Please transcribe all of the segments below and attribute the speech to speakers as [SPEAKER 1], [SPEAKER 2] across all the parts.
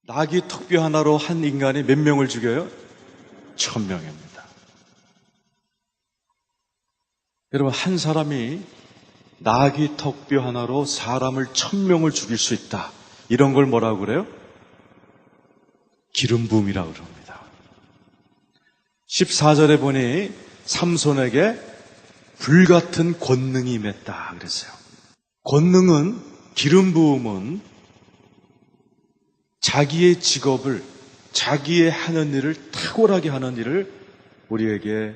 [SPEAKER 1] 나귀 턱뼈 하나로 한 인간이 몇 명을 죽여요? 1000명입니다. 여러분, 한 사람이 나귀 턱뼈 하나로 사람을 1000명을 죽일 수 있다. 이런 걸 뭐라고 그래요? 기름 부음이라고 그럽니다. 14절에 보니 삼손에게 불같은 권능이 임했다 그랬어요. 권능은, 기름 부음은 자기의 직업을, 자기의 하는 일을 탁월하게 하는 일을 우리에게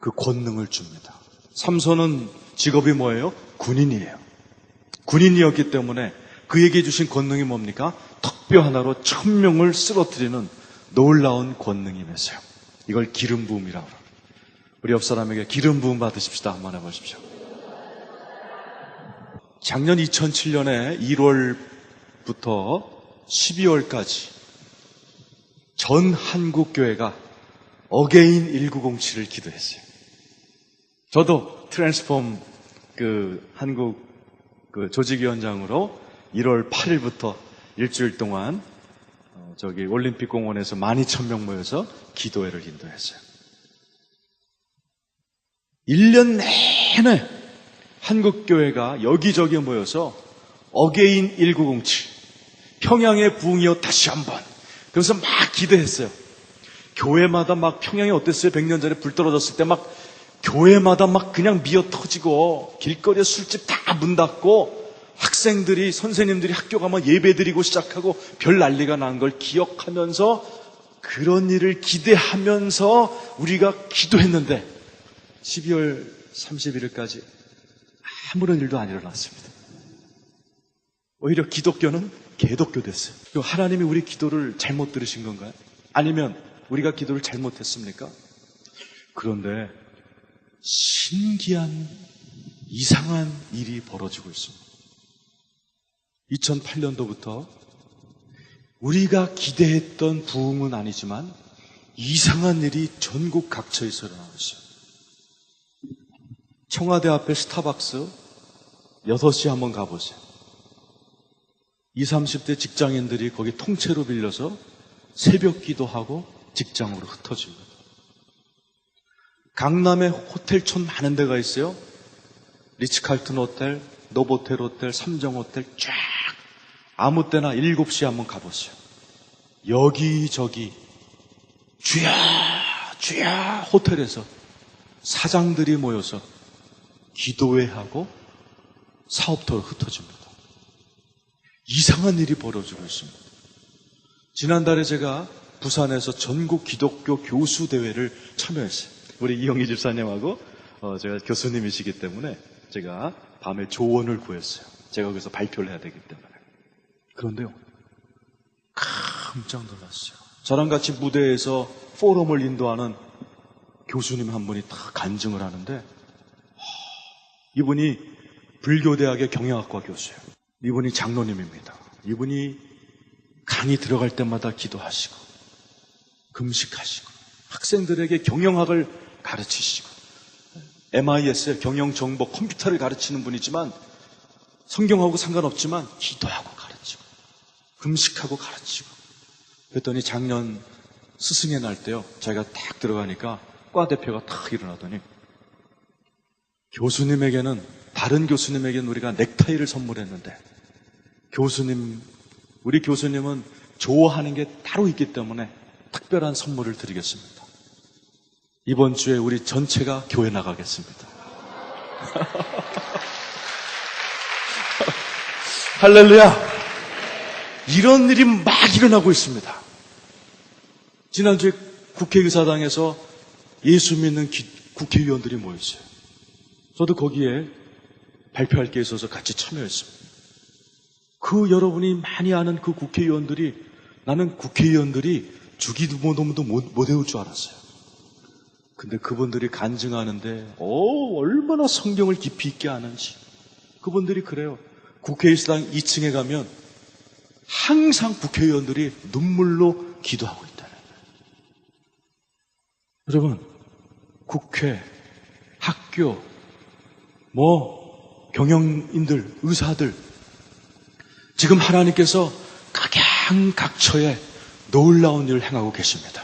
[SPEAKER 1] 그 권능을 줍니다. 삼손은 직업이 뭐예요? 군인이에요. 군인이었기 때문에 그에게 주신 권능이 뭡니까? 턱뼈 하나로 1000명을 쓰러뜨리는 놀라운 권능이 임했어요. 이걸 기름 부음이라고 합니다. 우리 옆 사람에게 기름 부음 받으십시다 한번 해보십시오. 작년 2007년에 1월부터 12월까지 전 한국교회가 어게인 1907을 기도했어요. 저도 트랜스폼 한국 조직위원장으로 1월 8일부터 일주일 동안 올림픽 공원에서 12,000명 모여서 기도회를 인도했어요. 1년 내내 한국교회가 여기저기 모여서 어게인 1907, 평양의 부흥이여 다시 한번, 그래서 막 기도했어요. 교회마다 막 평양이 어땠어요? 100년 전에 불 떨어졌을 때 막 교회마다 막 그냥 미어 터지고 길거리에 술집 다 문 닫고 학생들이, 선생님들이 학교 가면 예배 드리고 시작하고 별 난리가 난 걸 기억하면서 그런 일을 기대하면서 우리가 기도했는데 12월 31일까지 아무런 일도 안 일어났습니다. 오히려 기독교는 개독교 됐어요. 하나님이 우리 기도를 잘못 들으신 건가요? 아니면 우리가 기도를 잘못했습니까? 그런데 신기한 이상한 일이 벌어지고 있습니다. 2008년도부터 우리가 기대했던 부흥은 아니지만 이상한 일이 전국 각처에서 일어나고 있어요. 청와대 앞에 스타벅스 6시에 한번 가보세요. 20, 30대 직장인들이 거기 통째로 빌려서 새벽 기도하고 직장으로 흩어집니다. 강남에 호텔촌 많은 데가 있어요. 리츠칼튼 호텔, 노보텔 호텔, 삼정 호텔 쫙 아무 때나 7시에 한번 가보세요. 여기저기 주야 주야 호텔에서 사장들이 모여서 기도회하고 사업터로 흩어집니다. 이상한 일이 벌어지고 있습니다. 지난달에 제가 부산에서 전국 기독교 교수 대회를 참여했어요. 우리 이영희 집사님하고 제가 교수님이시기 때문에 제가 밤에 조언을 구했어요. 제가 거기서 발표를 해야 되기 때문에. 그런데요, 깜짝 놀랐어요. 저랑 같이 무대에서 포럼을 인도하는 교수님 한 분이 다 간증을 하는데, 이분이 불교대학의 경영학과 교수예요. 이분이 장로님입니다. 이분이 강의 들어갈 때마다 기도하시고 금식하시고 학생들에게 경영학을 가르치시고 MIS의 경영정보 컴퓨터를 가르치는 분이지만 성경하고 상관없지만 기도하고 가르치고 금식하고 가르치고. 그랬더니 작년 스승의 날 때요, 자기가 딱 들어가니까 과 대표가 탁 일어나더니 교수님에게는, 다른 교수님에게는 우리가 넥타이를 선물했는데 우리 교수님은 좋아하는 게 따로 있기 때문에 특별한 선물을 드리겠습니다. 이번 주에 우리 전체가 교회 나가겠습니다. 할렐루야! 이런 일이 막 일어나고 있습니다. 지난주에 국회의사당에서 예수 믿는 국회의원들이 모였어요. 저도 거기에 발표할 게 있어서 같이 참여했습니다. 그 여러분이 많이 아는 그 국회의원들이, 나는 국회의원들이 주기도모도 못 외울 줄 알았어요. 근데 그분들이 간증하는데 얼마나 성경을 깊이 있게 아는지. 그분들이 그래요. 국회의사당 2층에 가면 항상 국회의원들이 눈물로 기도하고 있다는 거예요. 여러분, 국회, 학교, 경영인들, 의사들, 지금 하나님께서 각처에 놀라운 일을 행하고 계십니다.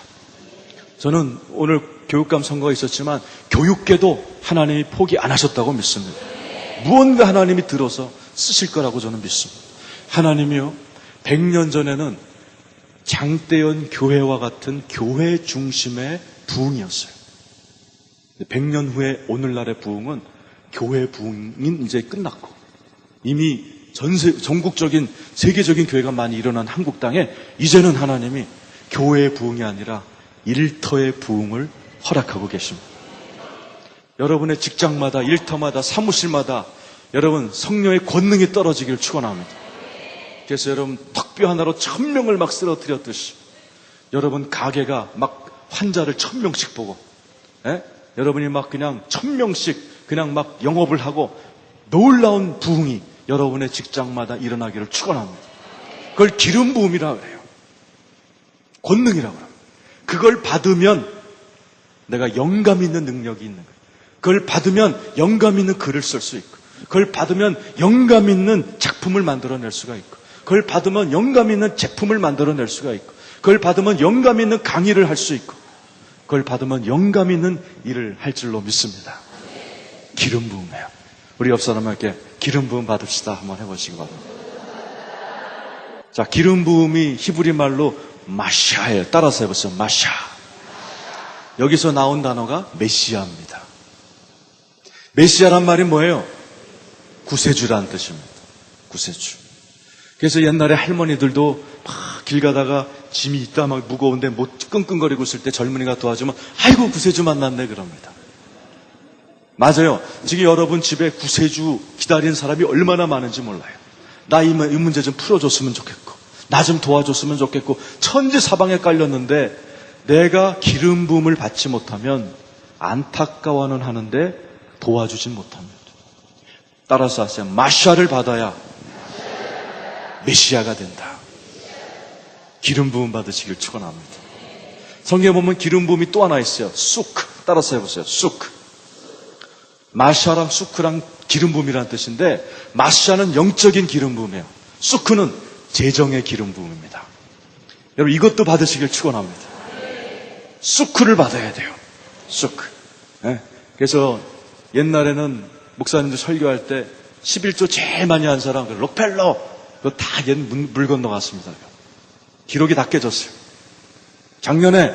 [SPEAKER 1] 저는 오늘 교육감 선거가 있었지만 교육계도 하나님이 포기 안 하셨다고 믿습니다. 무언가 하나님이 들어서 쓰실 거라고 저는 믿습니다. 하나님이요, 100년 전에는 장대현 교회와 같은 교회 중심의 부흥이었어요. 100년 후에 오늘날의 부흥은 교회 부흥인 이제 끝났고, 이미 전국적인 세계적인 교회가 많이 일어난 한국 땅에 이제는 하나님이 교회의 부흥이 아니라 일터의 부흥을 허락하고 계십니다. 여러분의 직장마다, 일터마다, 사무실마다 여러분 성령의 권능이 떨어지기를 축원합니다. 그래서 여러분 턱뼈 하나로 1000명을 막 쓰러뜨렸듯이 여러분 가게가 막 환자를 1000명씩 보고, 여러분이 막 그냥 1000명씩 그냥 막 영업을 하고 놀라운 부흥이 여러분의 직장마다 일어나기를 축원합니다. 그걸 기름 부음이라고 그래요. 권능이라고 합니다. 그걸 받으면 내가 영감 있는 능력이 있는 거예요. 그걸 받으면 영감 있는 글을 쓸 수 있고, 그걸 받으면 영감 있는 작품을 만들어낼 수가 있고, 그걸 받으면 영감 있는 제품을 만들어낼 수가 있고, 그걸 받으면 영감 있는 강의를 할 수 있고, 그걸 받으면 영감 있는 일을 할 줄로 믿습니다. 기름 부음이에요. 우리 옆 사람에게 기름 부음 받읍시다 한번 해보시기 바랍니다. 자, 기름 부음이 히브리 말로 마샤예요. 따라서 해보세요. 마샤. 여기서 나온 단어가 메시아입니다. 메시아란 말이 뭐예요? 구세주라는 뜻입니다. 구세주. 그래서 옛날에 할머니들도 막 길 가다가 짐이 있다 막 무거운데 못 끙끙거리고 있을 때 젊은이가 도와주면 아이고 구세주 만났네 그럽니다. 맞아요. 지금 여러분 집에 구세주 기다리는 사람이 얼마나 많은지 몰라요. 나 이 문제 좀 풀어줬으면 좋겠고, 나 좀 도와줬으면 좋겠고, 천지사방에 깔렸는데 내가 기름 부음을 받지 못하면 안타까워는 하는데 도와주진 못합니다. 따라서 하세요. 마샤를 받아야 메시아가 된다. 기름 부음 받으시길 축원합니다. 성경에 보면 기름 부음이 또 하나 있어요. 수크. 따라서 해보세요. 수크. 마샤랑 수크랑 기름 부음이라는 뜻인데, 마샤는 영적인 기름 부음이에요. 수크는 재정의 기름 부음입니다. 여러분 이것도 받으시길 축원합니다. 수크를 받아야 돼요. 수크. 그래서 옛날에는 목사님들 설교할 때 11조 제일 많이 한 사람 록펠러 그거 다 옛 물 건너갔습니다. 기록이 다 깨졌어요. 작년에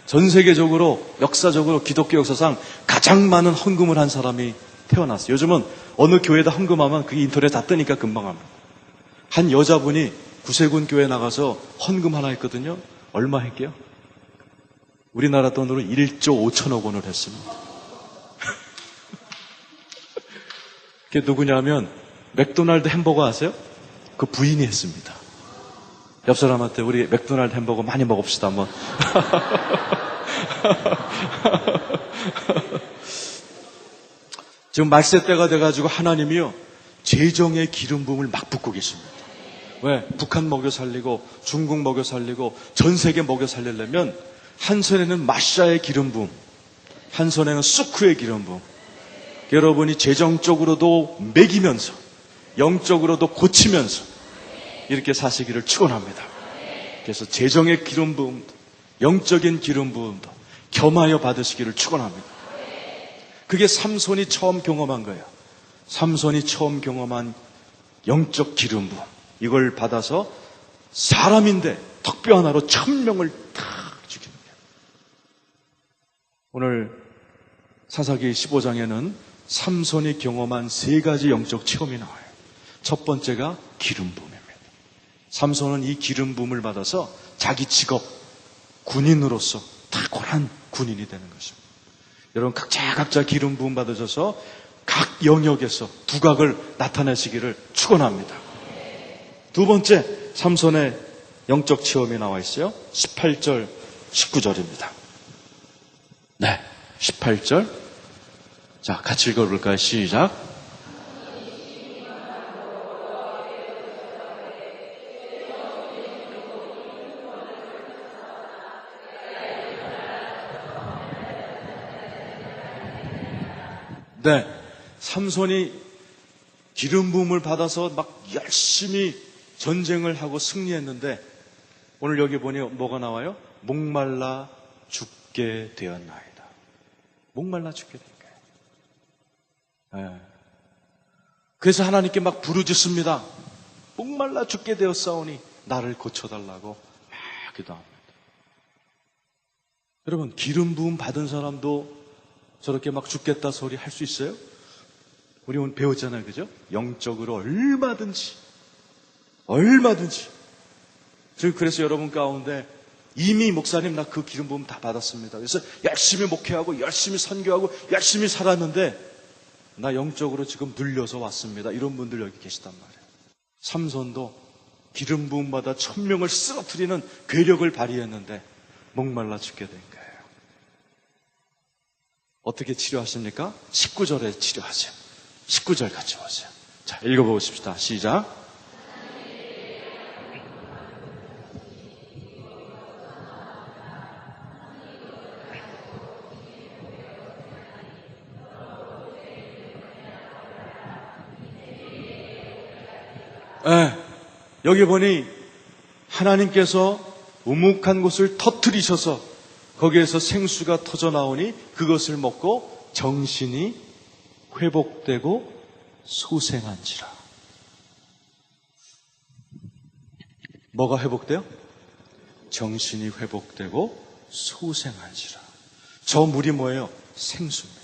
[SPEAKER 1] 전 세계적으로 역사적으로 기독교 역사상 가장 많은 헌금을 한 사람이 태어났어요. 요즘은 어느 교회에다 헌금하면 그게 인터넷 다 뜨니까 금방 합니다. 한 여자분이 구세군 교회 나가서 헌금 하나 했거든요. 얼마 했게요? 우리나라 돈으로 1조 5천억 원을 했습니다. 그게 누구냐면 맥도날드 햄버거 아세요? 그 부인이 했습니다. 옆 사람한테 우리 맥도날드 햄버거 많이 먹읍시다 한번. 지금 말세 때가 돼가지고 하나님이요 재정의 기름 부음을 막 붓고 계십니다. 왜? 북한 먹여 살리고 중국 먹여 살리고 전 세계 먹여 살리려면 한 손에는 마샤의 기름 부음, 한 손에는 수크의 기름 부음. 여러분이 재정적으로도 먹이면서 영적으로도 고치면서 이렇게 사시기를 축원합니다. 그래서 재정의 기름 부음도 영적인 기름 부음도 겸하여 받으시기를 축원합니다. 그게 삼손이 처음 경험한 거예요. 삼손이 처음 경험한 영적 기름 부음. 이걸 받아서 사람인데 턱뼈 하나로 1000명을 다 죽이는 거예요. 오늘 사사기 15장에는 삼손이 경험한 3가지 영적 체험이 나와요. 첫 번째가 기름 부음입니다. 삼손은 이 기름 부음을 받아서 자기 직업 군인으로서 탁월한 군인이 되는 것입니다. 여러분 각자 기름 부음 받으셔서 각 영역에서 두각을 나타내시기를 축원합니다. 두 번째 삼손의 영적 체험이 나와 있어요. 18절 19절입니다. 네, 18절. 자, 같이 읽어볼까요? 시작. 네, 삼손이 기름 부음을 받아서 막 열심히 전쟁을 하고 승리했는데 오늘 여기 보니 뭐가 나와요? 목말라 죽게 되었나이다. 목말라 죽게 된 거예요. 네. 그래서 하나님께 막 부르짖습니다. 목말라 죽게 되었사오니 나를 고쳐달라고 막 기도합니다. 여러분, 기름 부음 받은 사람도 저렇게 막 죽겠다 소리 할 수 있어요? 우리 오늘 배웠잖아요, 그죠? 영적으로 얼마든지. 그래서 여러분 가운데 이미 목사님 나 그 기름 부음 다 받았습니다. 그래서 열심히 목회하고 열심히 선교하고 열심히 살았는데 나 영적으로 지금 눌려서 왔습니다. 이런 분들 여기 계시단 말이에요. 삼손도 기름 부음 받아 1000명을 쓰러뜨리는 괴력을 발휘했는데 목말라 죽게 된 거예요. 어떻게 치료하십니까? 19절에 치료하세요. 19절 같이 보세요. 자, 읽어보십시다. 시작. 여기 보니 하나님께서 우묵한 곳을 터뜨리셔서 거기에서 생수가 터져 나오니 그것을 먹고 정신이 회복되고 소생한지라. 뭐가 회복돼요? 정신이 회복되고 소생한지라. 저 물이 뭐예요? 생수입니다.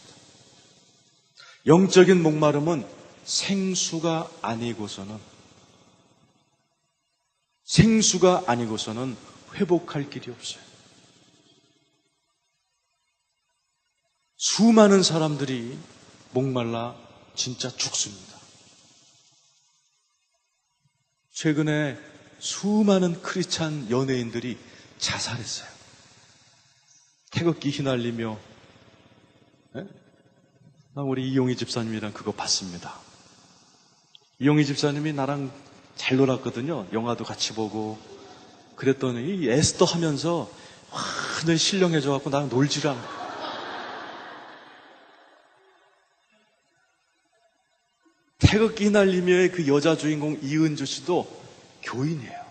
[SPEAKER 1] 영적인 목마름은 생수가 아니고서는 회복할 길이 없어요. 수많은 사람들이 목말라 진짜 죽습니다. 최근에 수많은 크리스찬 연예인들이 자살했어요. 태극기 휘날리며. 우리 이용희 집사님이랑 그거 봤습니다. 이용희 집사님이 나랑 잘 놀았거든요. 영화도 같이 보고. 그랬더니 이 에스더 하면서 완전히 신령해져갖고 나랑 놀지를 않고. 태극기 휘날리며의 그 여자 주인공 이은주 씨도 교인이에요.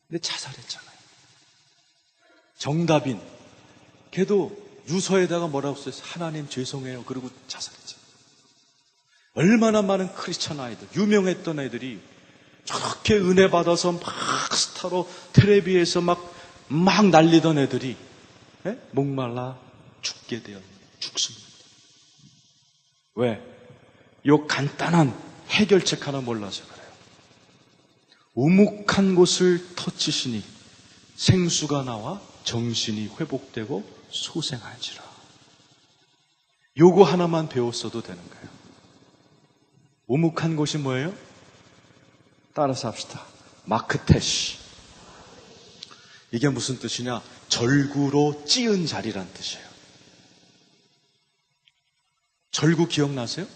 [SPEAKER 1] 근데 자살했잖아요. 정다빈, 걔도 유서에다가 뭐라고 써있어요? 하나님 죄송해요. 그러고 자살했잖아요. 얼마나 많은 크리스찬 아이들, 유명했던 애들이 저렇게 은혜 받아서 막 스타로 텔레비에서 막 날리던 애들이 목말라 죽게 죽습니다. 왜? 요 간단한 해결책 하나 몰라서 그래요. 우묵한 곳을 터치시니 생수가 나와 정신이 회복되고 소생하지라. 요거 하나만 배웠어도 되는 거예요. 우묵한 곳이 뭐예요? 따라서 합시다. 마크테시. 이게 무슨 뜻이냐? 절구로 찌은 자리란 뜻이에요. 절구 기억나세요?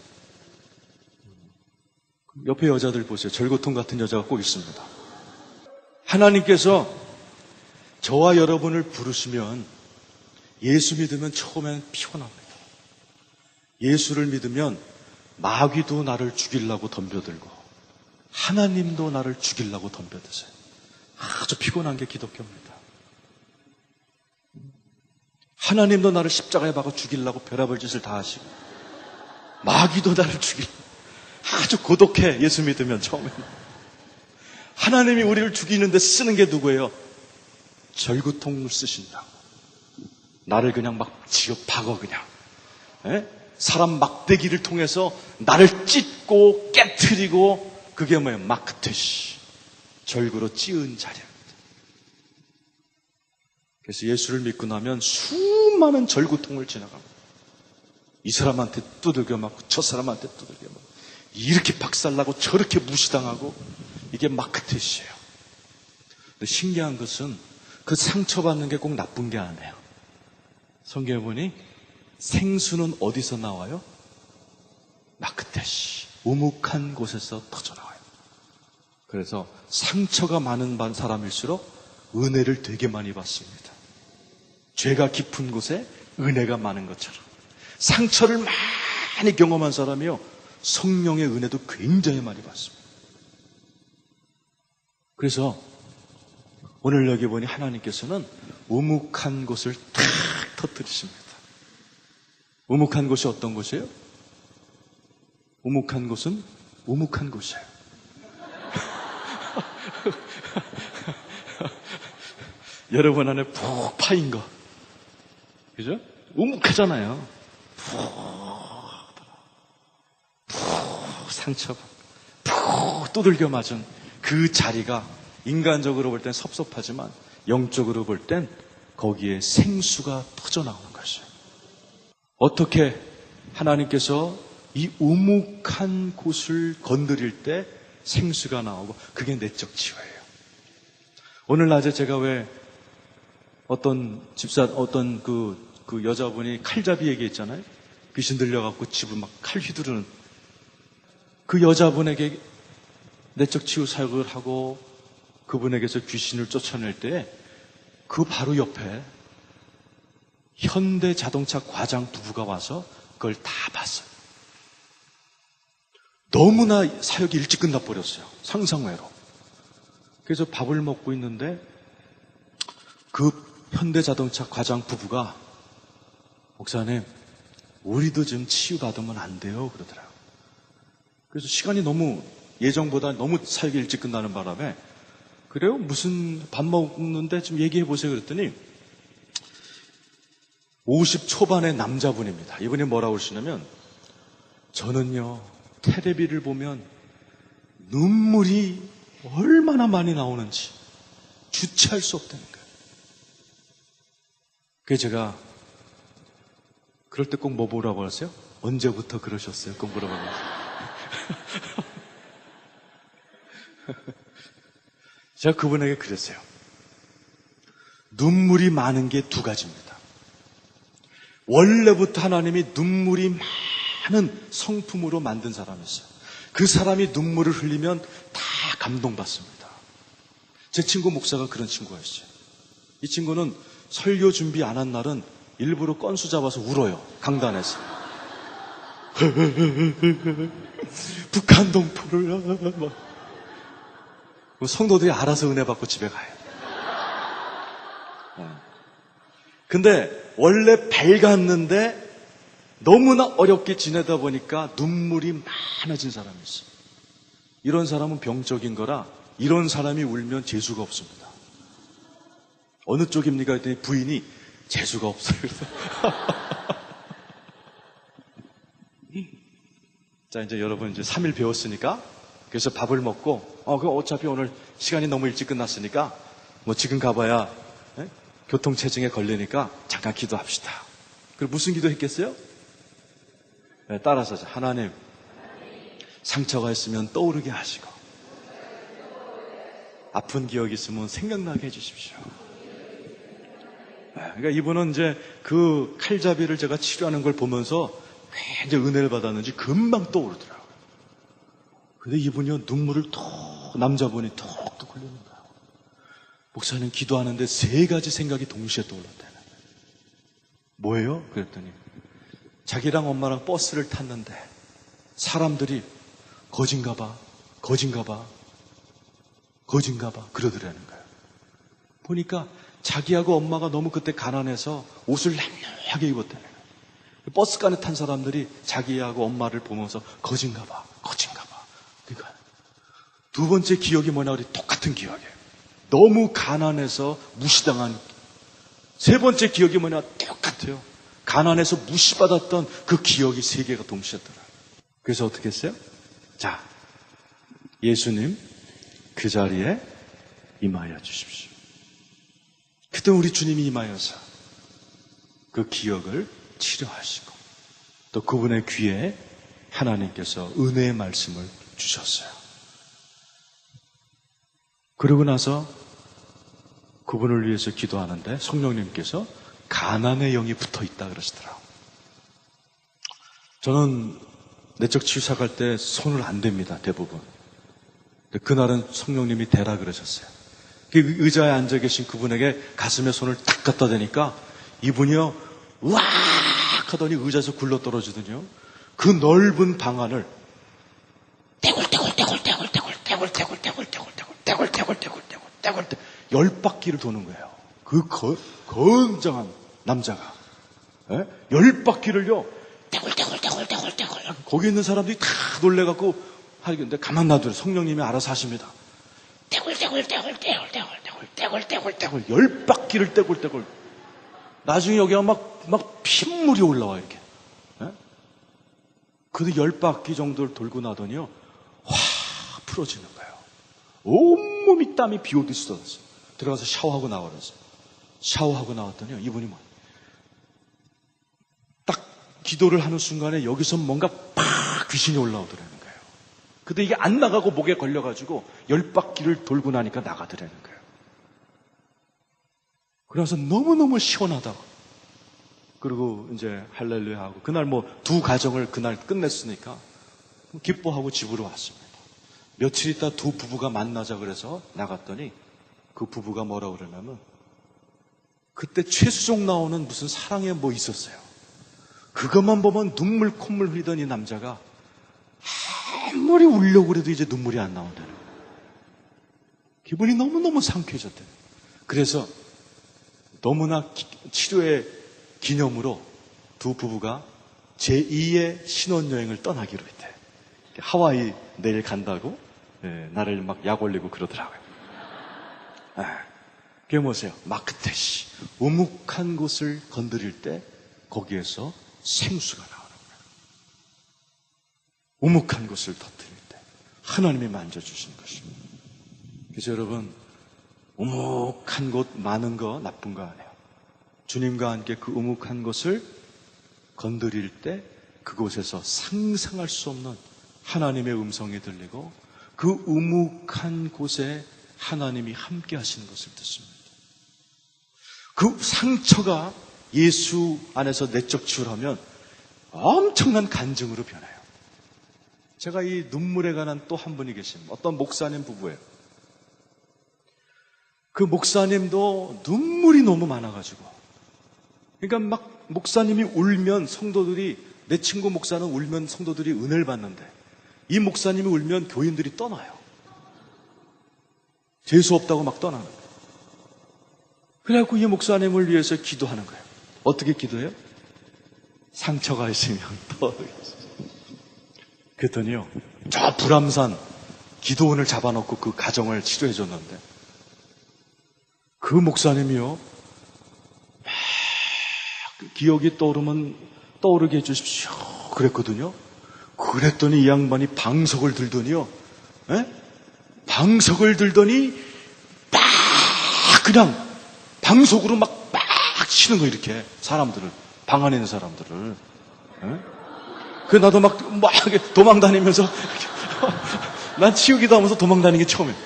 [SPEAKER 1] 옆에 여자들 보세요. 절구통 같은 여자가 꼭 있습니다. 하나님께서 저와 여러분을 부르시면 예수 믿으면 처음엔 피곤합니다. 예수를 믿으면 마귀도 나를 죽이려고 덤벼들고 하나님도 나를 죽이려고 덤벼드세요. 아주 피곤한 게 기독교입니다. 하나님도 나를 십자가에 박아 죽이려고 별의별 짓을 다 하시고 마귀도 나를 죽이려고 아주 고독해. 예수 믿으면 처음에는. 하나님이 우리를 죽이는데 쓰는 게 누구예요? 절구통을 쓰신다고. 나를 그냥 막 지어 박어 그냥. 사람 막대기를 통해서 나를 찢고 깨트리고 그게 뭐예요? 마크테시. 절구로 찌은 자리입니다. 그래서 예수를 믿고 나면 수많은 절구통을 지나갑니다. 이 사람한테 두들겨 맞고 저 사람한테 두들겨 맞고 이렇게 박살나고 저렇게 무시당하고 이게 마크테시예요. 근데 신기한 것은 그 상처받는 게 꼭 나쁜 게 아니에요. 성경에 보니 생수는 어디서 나와요? 마크테시. 우묵한 곳에서 터져나와요. 그래서 상처가 많은 사람일수록 은혜를 되게 많이 받습니다. 죄가 깊은 곳에 은혜가 많은 것처럼 상처를 많이 경험한 사람이요 성령의 은혜도 굉장히 많이 받습니다. 그래서 오늘 여기 보니 하나님께서는 우묵한 곳을 탁 터뜨리십니다. 우묵한 곳이 어떤 곳이에요? 우묵한 곳은 우묵한 곳이에요. 여러분 안에 푹 파인 거, 그죠? 우묵하잖아요. 푹 상처받고 푹 두들겨 맞은 그 자리가 인간적으로 볼 땐 섭섭하지만 영적으로 볼 땐 거기에 생수가 터져나오는 것이에요. 어떻게 하나님께서 이 우묵한 곳을 건드릴 때 생수가 나오고, 그게 내적 치유예요. 오늘 낮에 제가 왜 어떤 그 여자분이 칼잡이 얘기했잖아요. 귀신 들려갖고 집을 막 칼 휘두르는 그 여자분에게 내적 치유 사역을 하고 그분에게서 귀신을 쫓아낼 때 그 바로 옆에 현대 자동차 과장 부부가 와서 그걸 다 봤어요. 너무나 사역이 일찍 끝나버렸어요. 상상외로. 그래서 밥을 먹고 있는데 그 현대 자동차 과장 부부가 목사님, 우리도 좀 치유받으면 안 돼요? 그러더라고요. 그래서 시간이 너무 예정보다 너무 사역이 일찍 끝나는 바람에 그래요? 무슨 밥 먹는데 좀 얘기해 보세요. 그랬더니 50 초반의 남자분입니다. 이분이 뭐라고 그러시냐면 저는요 텔레비를 보면 눈물이 얼마나 많이 나오는지 주체할 수 없다는 거예요. 그래서 제가 그럴 때 꼭 뭐 보라고 하세요? 언제부터 그러셨어요? 꼭 물어보면서. 제가 그분에게 그랬어요. 눈물이 많은 게 두 가지입니다. 원래부터 하나님이 눈물이 많은 성품으로 만든 사람이 있어요. 그 사람이 눈물을 흘리면 다 감동받습니다. 제 친구 목사가 그런 친구였어요. 이 친구는 설교 준비 안 한 날은 일부러 건수 잡아서 울어요. 강단에서. 북한 동포를 성도들이 알아서 은혜 받고 집에 가요. 근데 원래 밝았는데 너무나 어렵게 지내다 보니까 눈물이 많아진 사람이 있어요. 이런 사람은 병적인 거라 이런 사람이 울면 재수가 없습니다. 어느 쪽입니까? 했더니 부인이 재수가 없어요. 자, 이제 여러분 이제 3일 배웠으니까 그래서 밥을 먹고 그럼 어차피 오늘 시간이 너무 일찍 끝났으니까 뭐 지금 가봐야 교통체증에 걸리니까 잠깐 기도합시다. 그리고 무슨 기도했겠어요? 네, 따라서 하나님 상처가 있으면 떠오르게 하시고 아픈 기억이 있으면 생각나게 해주십시오. 그러니까 이분은 이제 그 칼잡이를 제가 치료하는 걸 보면서 이제 은혜를 받았는지 금방 떠오르더라고요. 근데 이분이요 눈물을 남자분이 톡톡 흘리는 거예요. 목사님 기도하는데 3가지 생각이 동시에 떠올랐다는 거예요. 뭐예요? 그랬더니 자기랑 엄마랑 버스를 탔는데 사람들이 거진가 봐 그러더라는 거예요. 보니까 자기하고 엄마가 너무 그때 가난해서 옷을 낭낭하게 입었다는 거예요. 버스 안에 탄 사람들이 자기하고 엄마를 보면서 거진가 봐. 그러니까 두 번째 기억이 뭐냐 그랬더니 똑같은 기억이에요. 너무 가난해서 무시당한. 세 번째 기억이 뭐냐 똑같아요. 가난해서 무시받았던 그 기억이 3개가 동시에 더라고요. 그래서 어떻게 했어요? 자, 예수님 그 자리에 임하여 주십시오. 그때 우리 주님이 임하여서 그 기억을 치료하시고 또 그분의 귀에 하나님께서 은혜의 말씀을 주셨어요. 그러고 나서 그분을 위해서 기도하는데 성령님께서 가난의 영이 붙어 있다 그러시더라고요. 저는 내적 치유사 갈 때 손을 안 댑니다, 대부분. 그날은 성령님이 대라 그러셨어요. 그 의자에 앉아 계신 그분에게 가슴에 손을 딱 갖다 대니까 이분이요, 으악 하더니 의자에서 굴러 떨어지더니요. 그 넓은 방 안을 떼굴떼굴 떼굴떼굴 10바퀴를 도는 거예요. 그 건장한 남자가 10바퀴를요 떼굴 거기 있는 사람들이 다 놀래갖고 하는데 가만 놔두래. 성령님이 알아서 하십니다. 떼굴 10바퀴를 떼굴 나중에 여기가 막 핏물이 올라와 이렇게. 그 10바퀴 정도를 돌고 나더니요 확 풀어지는 거예요. 온몸이 땀이 비 오듯이 쏟았어요. 들어가서 샤워하고 나와라서 샤워하고 나왔더니요 이분이 딱 기도를 하는 순간에 여기서 뭔가 팍 귀신이 올라오더라는 거예요. 근데 이게 안 나가고 목에 걸려가지고 10바퀴를 돌고 나니까 나가더라는 거예요. 그래서 너무너무 시원하다고. 그리고 이제 할렐루야 하고 그날 두 가정을 그날 끝냈으니까 기뻐하고 집으로 왔습니다. 며칠 있다 두 부부가 만나자 그래서 나갔더니 그 부부가 뭐라고 그러냐면 그때 최수종 나오는 무슨 사랑에 있었어요. 그것만 보면 눈물 콧물 흘리던 이 남자가 아무리 울려고 그래도 이제 눈물이 안 나온다는 거예요. 기분이 너무너무 상쾌해졌대요. 그래서 너무나 치료의 기념으로 두 부부가 제2의 신혼여행을 떠나기로 했대. 하와이 내일 간다고 나를 막 약 올리고 그러더라고요. 그게 뭐세요? 마크테시. 우묵한 곳을 건드릴 때 거기에서 생수가 나오는 거예요. 우묵한 곳을 터뜨릴 때 하나님이 만져주시는 것입니다. 그래서 여러분 우묵한 곳 많은 거 나쁜 거 아니에요. 주님과 함께 그 우묵한 곳을 건드릴 때 그곳에서 상상할 수 없는 하나님의 음성이 들리고 그 우묵한 곳에 하나님이 함께 하시는 것을 듣습니다. 그 상처가 예수 안에서 내적 치유하면 엄청난 간증으로 변해요. 제가 이 눈물에 관한 또 한 분이 계십니다. 어떤 목사님 부부예요. 그 목사님도 눈물이 너무 많아가지고 그러니까 막 목사님이 울면 성도들이 내 친구 목사는 울면 성도들이 은혜를 받는데 이 목사님이 울면 교인들이 떠나요. 재수 없다고 막 떠나는 거예요. 그래갖고 이 목사님을 위해서 기도하는 거예요. 어떻게 기도해요? 상처가 있으면 떠오르겠어요. 그랬더니요 저 불암산 기도원을 잡아놓고 그 가정을 치료해 줬는데 그 목사님이요 기억이 떠오르면 떠오르게 해주십시오 그랬거든요. 그랬더니 이 양반이 방석을 들더니요 방석을 들더니 막 그냥 방석으로 막 치는 거 이렇게 사람들을 방 안에 있는 사람들을 그 나도 막 도망 다니면서 난 치우기도 하면서 도망 다니는 게 처음이에요.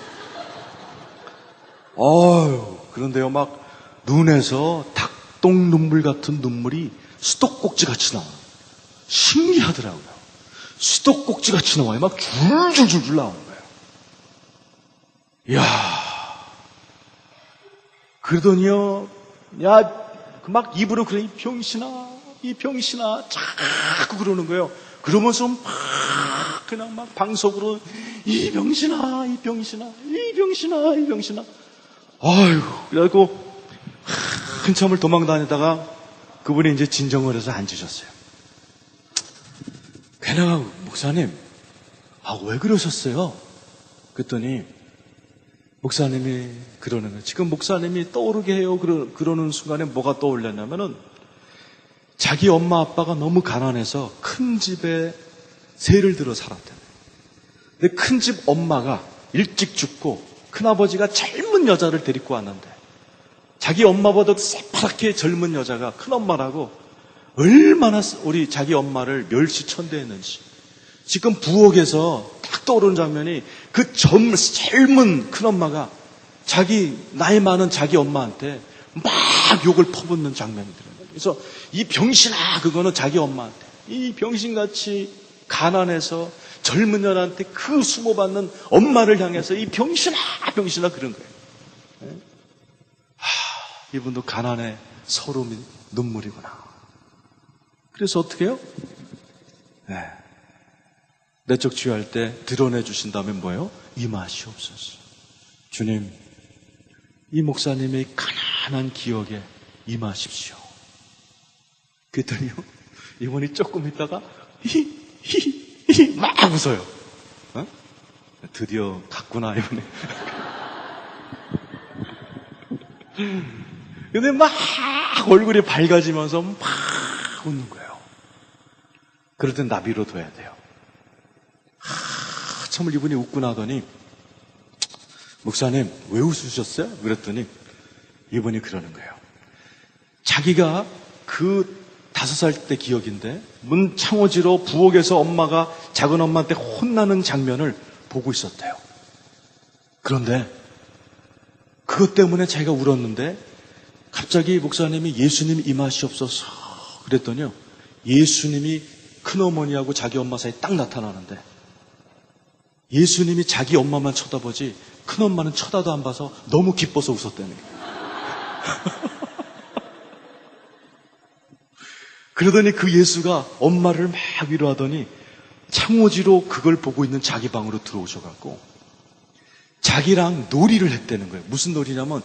[SPEAKER 1] 그런데요 막 눈에서 닭똥 눈물 같은 눈물이 수도꼭지 같이 나와요. 신기하더라고요. 수도꼭지 같이 나와요. 막 줄줄줄줄 나오는 거예요. 이야. 그러더니요, 막 입으로 그래, 이 병신아, 자꾸 그러는 거예요. 그러면서 막, 그냥 막 방석으로, 이 병신아. 아유, 그래갖고, 한참을 도망 다니다가 그분이 이제 진정을 해서 앉으셨어요. 괜찮아, 목사님. 왜 그러셨어요? 그랬더니, 목사님이 그러는 거예요. 지금 목사님이 떠오르게 해요. 그러는 순간에 뭐가 떠올랐냐면은 자기 엄마 아빠가 너무 가난해서 큰 집에 세를 들어 살았대요. 근데 큰 집 엄마가 일찍 죽고 큰아버지가 젊은 여자를 데리고 왔는데 자기 엄마보다 새파랗게 젊은 여자가 큰엄마라고 얼마나 우리 자기 엄마를 멸시천대했는지 지금 부엌에서 딱 떠오르는 장면이 그 젊은 큰엄마가 자기 나이 많은 자기 엄마한테 막 욕을 퍼붓는 장면이더라고요. 그래서 이 병신아 그거는 자기 엄마한테 이 병신같이 가난해서 젊은 여자한테 그 수모받는 엄마를 향해서 이 병신아 그런 거예요. 이분도 가난에 서름이 눈물이구나. 그래서 어떻게 해요? 내적 치유할 때 드러내 주신 다음에 뭐예요? 임하시옵소서. 주님, 이 목사님의 가난한 기억에 임하십시오. 그랬더니요, 이분이 조금 있다가 히히히 막 웃어요. 어? 드디어 갔구나 이분이. 근데 막 얼굴이 밝아지면서 막 웃는 거예요. 그럴 땐 나비로 둬야 돼요. 참을 이분이 웃고 나더니 목사님 왜 웃으셨어요? 그랬더니 이분이 그러는 거예요. 자기가 그 5살 때 기억인데 문 창호지로 부엌에서 엄마가 작은 엄마한테 혼나는 장면을 보고 있었대요. 그런데 그것 때문에 자기가 울었는데 갑자기 목사님이 예수님 임하시옵소서 그랬더니요, 예수님이 큰어머니하고 자기 엄마 사이에 딱 나타나는데 예수님이 자기 엄마만 쳐다보지 큰엄마는 쳐다도 안 봐서 너무 기뻐서 웃었다는 거예요. 그러더니 그 예수가 엄마를 막 위로하더니 창호지로 그걸 보고 있는 자기 방으로 들어오셔갖고 자기랑 놀이를 했다는 거예요. 무슨 놀이냐면,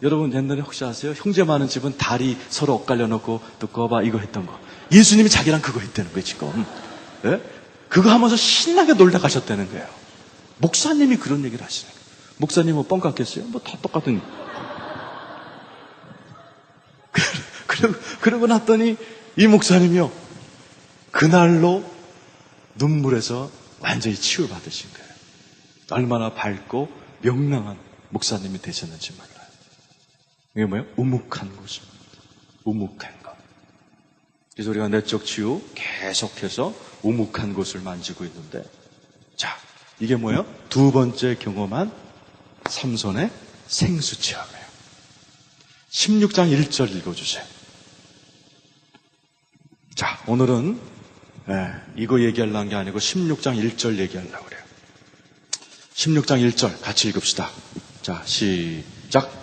[SPEAKER 1] 여러분 옛날에 혹시 아세요? 형제 많은 집은 다리 서로 엇갈려 놓고 또 꺼봐 이거 했던 거. 예수님이 자기랑 그거 했다는 거예요 지금. 네? 그거 하면서 신나게 놀다 가셨다는 거예요. 목사님이 그런 얘기를 하시는 거예요. 목사님 뭐 뻥 같겠어요? 뭐 다 똑같은. 그러고 났더니 이 목사님이요, 그날로 눈물에서 완전히 치유받으신 거예요. 얼마나 밝고 명랑한 목사님이 되셨는지 몰라요. 이게 뭐예요? 우묵한 곳입니다. 우묵한 곳. 그래서 우리가 내적 치유 계속해서 우묵한 곳을 만지고 있는데, 자, 이게 뭐예요? 두 번째 경험한 삼손의 생수 체험이에요. 16장 1절 읽어주세요. 자, 오늘은 이거 얘기하려는 게 아니고 16장 1절 얘기하려고 그래요. 16장 1절 같이 읽읍시다. 자, 시작.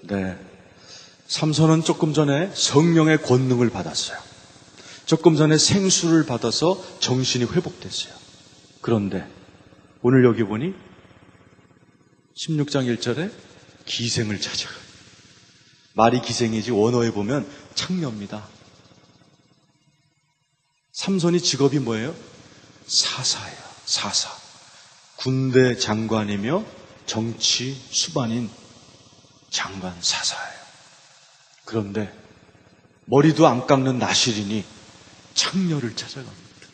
[SPEAKER 1] 네, 삼손은 조금 전에 성령의 권능을 받았어요. 조금 전에 생수를 받아서 정신이 회복됐어요. 그런데 오늘 여기 보니 16장 1절에 기생을 찾아가요. 말이 기생이지 원어에 보면 창녀입니다. 삼손이 직업이 뭐예요? 사사예요. 사사. 군대 장관이며 정치 수반인 장관 사사예요. 그런데 머리도 안 깎는 나실이니 창녀를 찾아갑니다.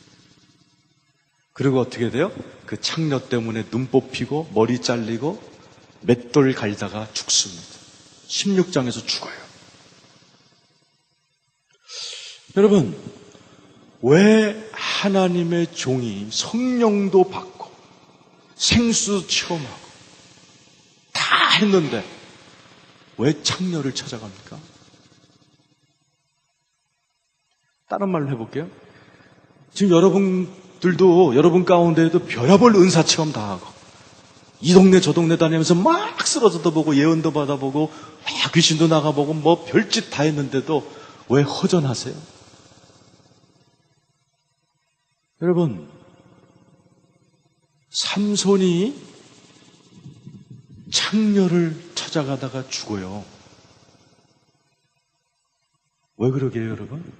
[SPEAKER 1] 그리고 어떻게 돼요? 그 창녀 때문에 눈 뽑히고 머리 잘리고 맷돌 갈다가 죽습니다. 16장에서 죽어요. 여러분, 왜 하나님의 종이 성령도 받고 생수 체험하고 다 했는데 왜 창녀를 찾아갑니까? 다른 말로 해볼게요. 지금 여러분들도 여러분 가운데에도 별의별 은사 체험 다 하고 이 동네 저 동네 다니면서 막 쓰러져도 보고 예언도 받아보고 귀신도 나가보고 뭐 별짓 다 했는데도 왜 허전하세요? 여러분, 삼손이 창녀를 찾아가다가 죽어요. 왜 그러게요, 여러분?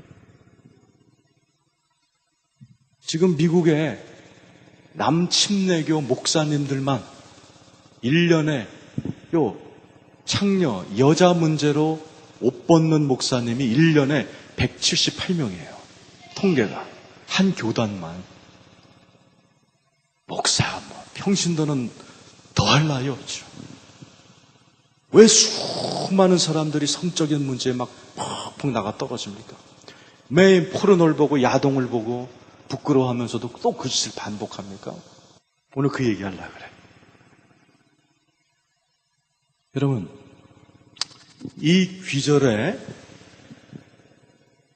[SPEAKER 1] 지금 미국의 남침례교 목사님들만 1년에 창녀, 여자 문제로 옷 벗는 목사님이 1년에 178명이에요. 통계가. 한 교단만. 목사, 평신도는 더할 나위 없죠. 왜 수많은 사람들이 성적인 문제에 막 퍽퍽 나가 떨어집니까? 매일 포르노를 보고 야동을 보고 부끄러워하면서도 또 그 짓을 반복합니까? 오늘 그 얘기하려고 그래. 여러분, 이 귀절에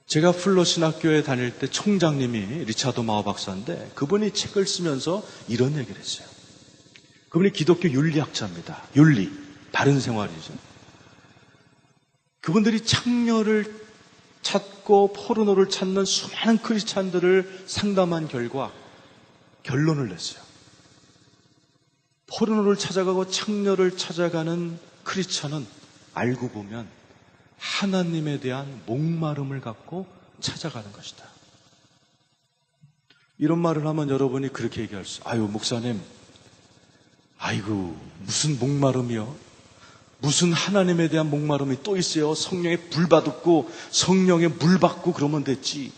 [SPEAKER 1] 제가 풀로 신학교에 다닐 때 총장님이 리차드 마우 박사인데 그분이 책을 쓰면서 이런 얘기를 했어요. 그분이 기독교 윤리학자입니다. 윤리, 바른 생활이죠. 그분들이 창녀를 찾고 포르노를 찾는 수많은 크리스찬들을 상담한 결과 결론을 냈어요. 포르노를 찾아가고 창녀를 찾아가는 크리스천은 알고 보면 하나님에 대한 목마름을 갖고 찾아가는 것이다. 이런 말을 하면 여러분이 그렇게 얘기할 수, 아유, 목사님, 아이고, 무슨 목마름이요? 무슨 하나님에 대한 목마름이 또 있어요? 성령의 불 받고 성령의 물 받고 그러면 됐지.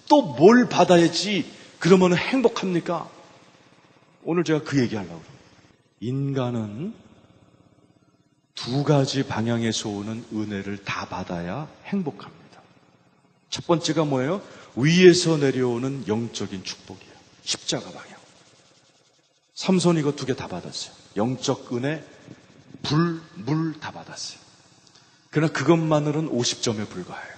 [SPEAKER 1] 또 뭘 받아야지 그러면 행복합니까? 오늘 제가 그 얘기하려고 그래요. 인간은 두 가지 방향에서 오는 은혜를 다 받아야 행복합니다. 첫 번째가 뭐예요? 위에서 내려오는 영적인 축복이에요. 십자가 방향. 삼손이 이거 두 개 다 받았어요. 영적 은혜, 불, 물 다 받았어요. 그러나 그것만으로는 50점에 불과해요.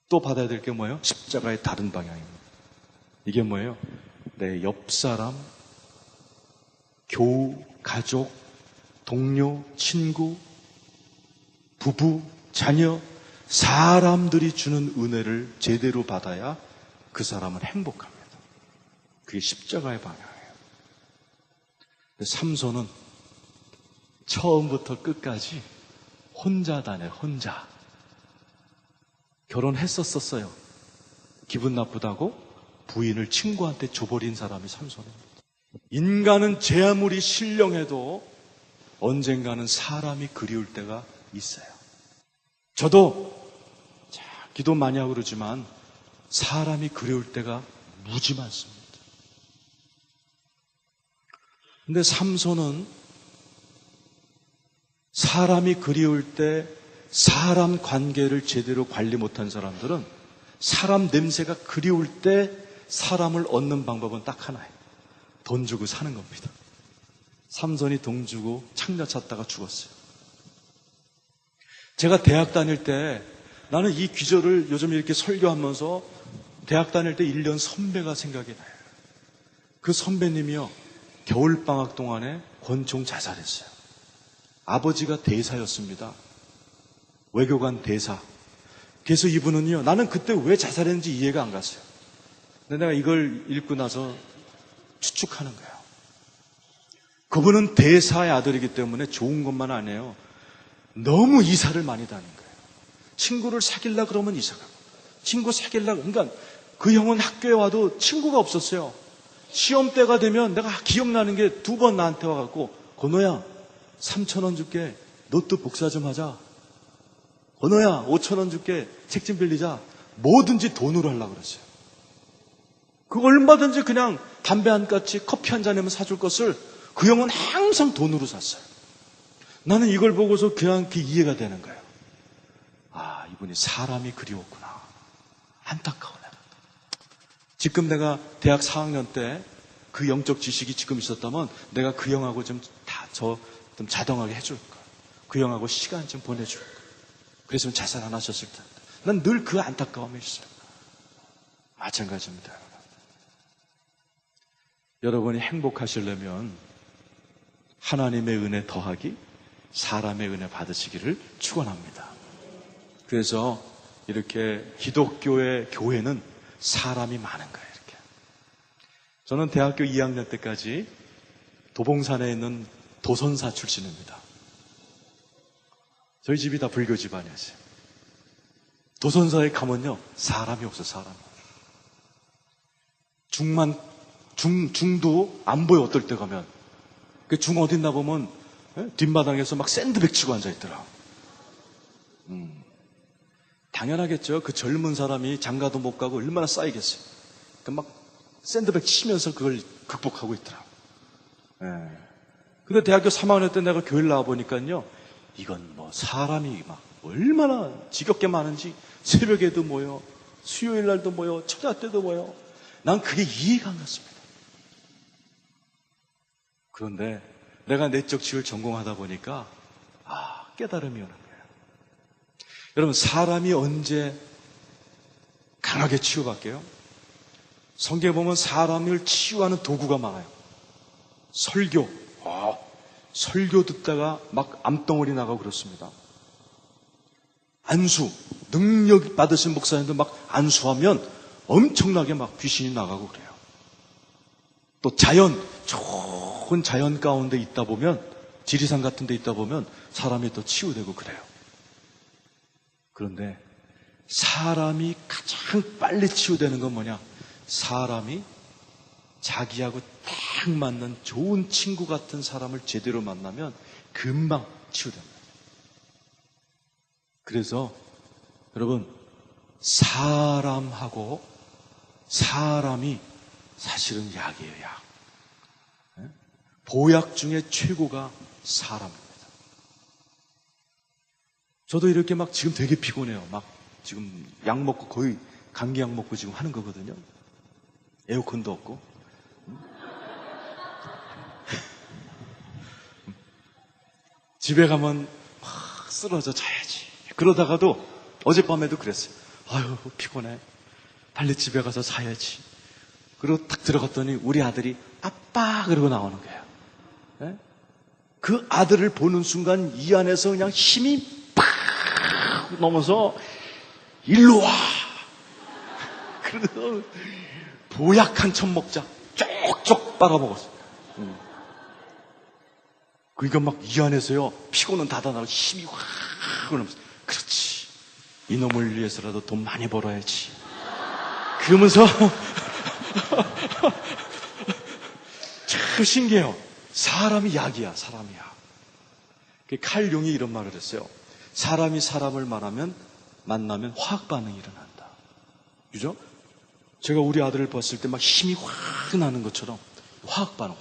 [SPEAKER 1] 또 받아야 될 게 뭐예요? 십자가의 다른 방향입니다. 이게 뭐예요? 내 옆 사람, 교우, 가족, 동료, 친구, 부부, 자녀, 사람들이 주는 은혜를 제대로 받아야 그 사람은 행복합니다. 그게 십자가의 방향이에요. 삼손은 처음부터 끝까지 혼자 다녀요. 혼자. 결혼했었어요. 기분 나쁘다고 부인을 친구한테 줘버린 사람이 삼손입니다. 인간은 제 아무리 신령해도 언젠가는 사람이 그리울 때가 있어요. 저도 기도 많이 하고 그러지만 사람이 그리울 때가 무지 많습니다. 근데 삼손은 사람이 그리울 때 사람 관계를 제대로 관리 못한 사람들은 사람 냄새가 그리울 때 사람을 얻는 방법은 딱 하나예요. 돈 주고 사는 겁니다. 삼손이 돈 주고 창녀 찾다가 죽었어요. 제가 대학 다닐 때 나는 이 귀절을 요즘 이렇게 설교하면서 대학 다닐 때 1년 선배가 생각이 나요. 그 선배님이요, 겨울방학 동안에 권총 자살했어요. 아버지가 대사였습니다. 외교관 대사. 그래서 이분은요, 나는 그때 왜 자살했는지 이해가 안 갔어요. 근데 내가 이걸 읽고 나서 추측하는 거예요. 그분은 대사의 아들이기 때문에 좋은 것만 안 해요. 너무 이사를 많이 다닌 거예요. 친구를 사귀려 그러면 이사 가고, 친구 사귀려, 그러니까 그 형은 학교에 와도 친구가 없었어요. 시험 때가 되면 내가 기억나는 게 두 번 나한테 와갖고, 건호야, 3,000원 줄게. 노트 복사 좀 하자. 건호야, 5,000원 줄게. 책 좀 빌리자. 뭐든지 돈으로 하려고 그랬어요. 그 얼마든지 그냥 담배 한 까치, 커피 한 잔이면 사줄 것을 그 형은 항상 돈으로 샀어요. 나는 이걸 보고서 그냥 그 이해가 되는 거예요. 아, 이분이 사람이 그리웠구나. 안타까워. 지금 내가 대학 4학년 때 그 영적 지식이 지금 있었다면 내가 그 형하고 좀 자동하게 해줄 거야. 그 형하고 시간 좀 보내줄 거야. 그랬으면 자살 안 하셨을 텐데. 난 늘 그 안타까움이 있어요. 마찬가지입니다. 여러분이 행복하시려면 하나님의 은혜 더하기, 사람의 은혜 받으시기를 축원합니다. 그래서 이렇게 기독교의 교회는 사람이 많은 거예요. 이렇게. 저는 대학교 2학년 때까지 도봉산에 있는 도선사 출신입니다. 저희 집이 다 불교 집안이었어요. 도선사에 가면요, 사람이 없어요. 사람이. 중도 안 보여. 어떨 때 가면 그 중 어딨나 보면 뒷마당에서 막 샌드백 치고 앉아있더라. 당연하겠죠. 그 젊은 사람이 장가도 못 가고 얼마나 쌓이겠어요. 그 막 샌드백 치면서 그걸 극복하고 있더라. 근데 대학교 3학년 때 내가 교회를 나와보니까요, 이건 뭐 사람이 막 얼마나 지겹게 많은지, 새벽에도 모여, 수요일 날도 모여, 철야 때도 모여. 난 그게 이해가 안 갔습니다. 그런데 내가 내적 치유를 전공하다 보니까 깨달음이 오는 거예요. 여러분, 사람이 언제 강하게 치유받게요? 성경에 보면 사람을 치유하는 도구가 많아요. 설교. 설교 듣다가 막 암덩어리 나가고 그렇습니다. 안수. 능력 받으신 목사님들 막 안수하면 엄청나게 막 귀신이 나가고 그래요. 또 좋은 자연 가운데 있다 보면, 지리산 같은 데 있다 보면 사람이 또 치유되고 그래요. 그런데 사람이 가장 빨리 치유되는 건 뭐냐? 사람이 자기하고 딱 맞는 좋은 친구 같은 사람을 제대로 만나면 금방 치유됩니다. 그래서 여러분, 사람하고 사람이 사실은 약이에요, 약. 보약 중에 최고가 사람입니다. 저도 이렇게 막 지금 되게 피곤해요. 막 지금 약 먹고 거의 감기약 먹고 지금 하는 거거든요. 에어컨도 없고. 집에 가면 막 쓰러져 자야지. 그러다가도 어젯밤에도 그랬어요. 아유, 피곤해. 빨리 집에 가서 자야지. 그리고 딱 들어갔더니 우리 아들이 아빠 그러고 나오는 거예요. 네? 그 아들을 보는 순간 이 안에서 그냥 힘이 팍 넘어서 일로 와. 그래서 보약 한 첩 먹자. 쪽쪽 빨아먹었어요. 그러니까 막 이 안에서요, 피곤은 다다나고 힘이 확 올라오면서, 그렇지. 이놈을 위해서라도 돈 많이 벌어야지. 그러면서 참 신기해요. 사람이 약이야, 사람이 약. 칼 융이 이런 말을 했어요. 사람이 사람을 만나면 화학 반응이 일어난다. 그죠? 제가 우리 아들을 봤을 때 막 힘이 확 나는 것처럼 화학 반응.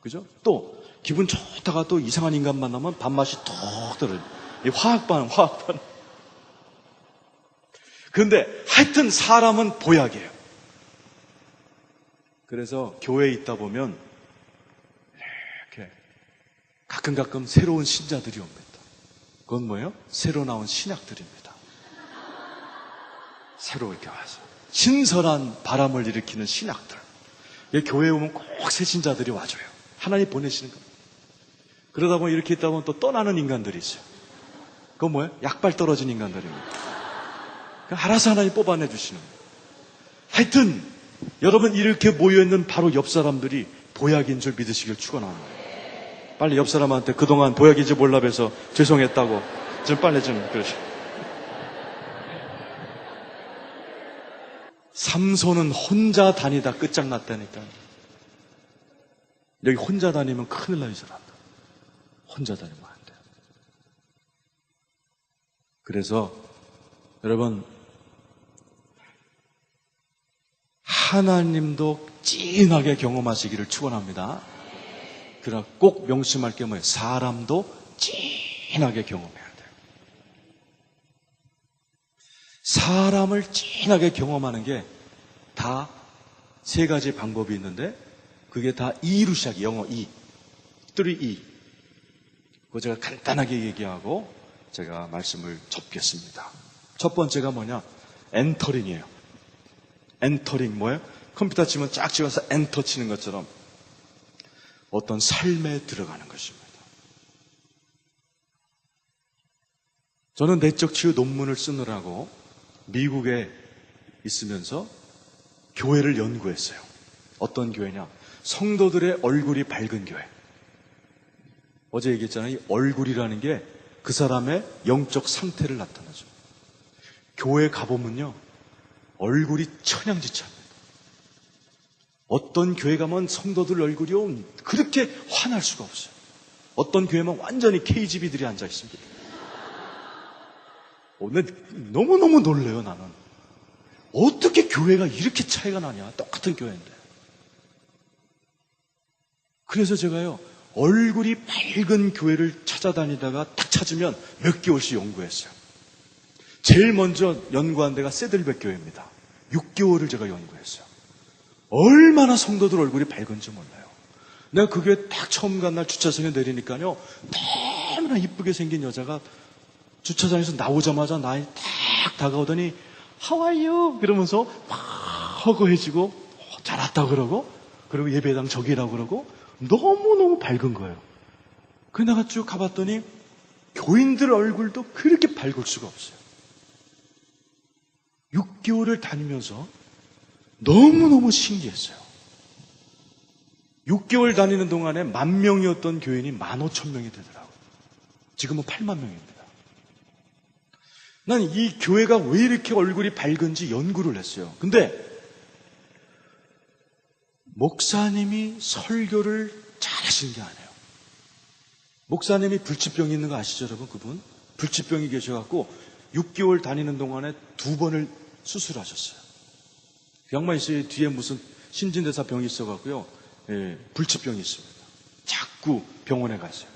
[SPEAKER 1] 그죠? 또 기분 좋다가 또 이상한 인간 만나면 밥맛이 톡 들어요. 이 화학 반응. 그런데 하여튼 사람은 보약이에요. 그래서 교회에 있다 보면 이렇게 가끔 새로운 신자들이 옵니다. 그건 뭐예요? 새로 나온 신약들입니다. 새로 이렇게 와서 신선한 바람을 일으키는 신약들. 교회에 오면 꼭 새 신자들이 와줘요. 하나님 보내시는 겁니다. 그러다 보면 이렇게 있다 보면 또 떠나는 인간들이 있어요. 그건 뭐예요? 약발 떨어진 인간들입니다. 알아서 하나님 뽑아내 주시는 거예요. 하여튼 여러분, 이렇게 모여있는 바로 옆 사람들이 보약인 줄 믿으시길 축원합니다. 빨리 옆 사람한테 그동안 보약인지 몰라 봬서 죄송했다고 좀 빨리 좀 그러시오. 삼손은 혼자 다니다 끝장났다니까요. 여기 혼자 다니면 큰일 나요, 사람들. 혼자 다니면 안 돼요. 그래서 여러분, 하나님도 찐하게 경험하시기를 축원합니다. 그러나 꼭 명심할 게 뭐예요? 사람도 찐하게 경험해야 돼요. 사람을 찐하게 경험하는 게 다 세 가지 방법이 있는데, 그게 다 E로 시작해요. 영어 E. 3E. 그거 제가 간단하게 얘기하고 제가 말씀을 접겠습니다. 첫 번째가 뭐냐? 엔터링이에요. 엔터링 뭐예요? 컴퓨터 치면 쫙 찍어서 엔터 치는 것처럼 어떤 삶에 들어가는 것입니다. 저는 내적 치유 논문을 쓰느라고 미국에 있으면서 교회를 연구했어요. 어떤 교회냐? 성도들의 얼굴이 밝은 교회. 어제 얘기했잖아요. 이 얼굴이라는 게 그 사람의 영적 상태를 나타내죠. 교회 가보면요, 얼굴이 천양지차입니다. 어떤 교회 가면 성도들 얼굴이요, 그렇게 환할 수가 없어요. 어떤 교회만 완전히 KGB들이 앉아 있습니다. 너무너무 놀래요, 나는. 어떻게 교회가 이렇게 차이가 나냐? 똑같은 교회인데. 그래서 제가요, 얼굴이 밝은 교회를 찾아다니다가 딱 찾으면 몇 개월씩 연구했어요. 제일 먼저 연구한 데가 세들백 교회입니다. 6개월을 제가 연구했어요. 얼마나 성도들 얼굴이 밝은지 몰라요. 내가 그 교회 딱 처음 간 날 주차장에 내리니까요, 너무나 이쁘게 생긴 여자가 주차장에서 나오자마자 나에 딱 다가오더니 How are you? 그러면서 막 허거해지고 잘 왔다 그러고, 그리고 예배당 저기라고 그러고, 너무너무 밝은 거예요. 그래 내가 쭉 가봤더니 교인들 얼굴도 그렇게 밝을 수가 없어요. 6개월을 다니면서 너무너무 신기했어요. 6개월 다니는 동안에 10,000명이었던 교인이 15,000명이 되더라고요. 지금은 8만 명입니다. 난 이 교회가 왜 이렇게 얼굴이 밝은지 연구를 했어요. 근데 목사님이 설교를 잘하시는 게 아니에요. 목사님이 불치병이 있는 거 아시죠, 여러분? 그분 불치병이 계셔갖고 6개월 다니는 동안에 2번을 수술하셨어요. 그 양반이 있어요. 뒤에 무슨 신진대사 병이 있어갖고요, 불치병이 있습니다. 자꾸 병원에 갔어요.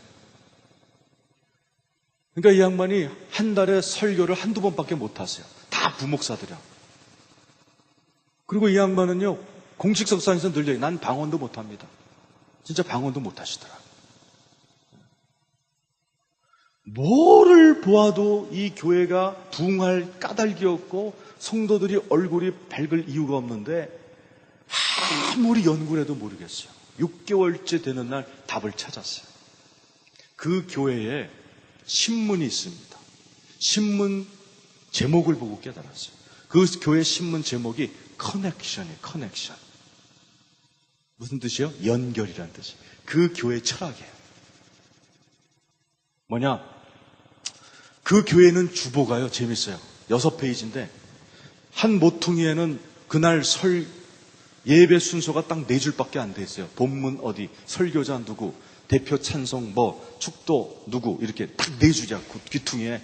[SPEAKER 1] 그러니까 이 양반이 한 달에 설교를 1-2번밖에 못 하세요. 다 부목사들이야. 그리고 이 양반은요, 공식 석상에서 늘려요. 난 방언도 못 합니다. 진짜 방언도 못 하시더라. 뭐를 보아도 이 교회가 부흥할 까닭이 없고 성도들이 얼굴이 밝을 이유가 없는데 아무리 연구를 해도 모르겠어요. 6개월째 되는 날 답을 찾았어요. 그 교회에 신문이 있습니다. 신문 제목을 보고 깨달았어요. 그 교회 신문 제목이 커넥션이에요. 커넥션. 무슨 뜻이에요? 연결이라는 뜻이에요. 그 교회 철학이에요. 뭐냐? 그 교회는 주보가요, 재밌어요. 6페이지인데 한 모퉁이에는 그날 예배 순서가 딱 4줄밖에 안 돼 있어요. 본문 어디, 설교자 누구, 대표 찬송 축도 누구, 이렇게 딱 4줄이야, 귀퉁이에.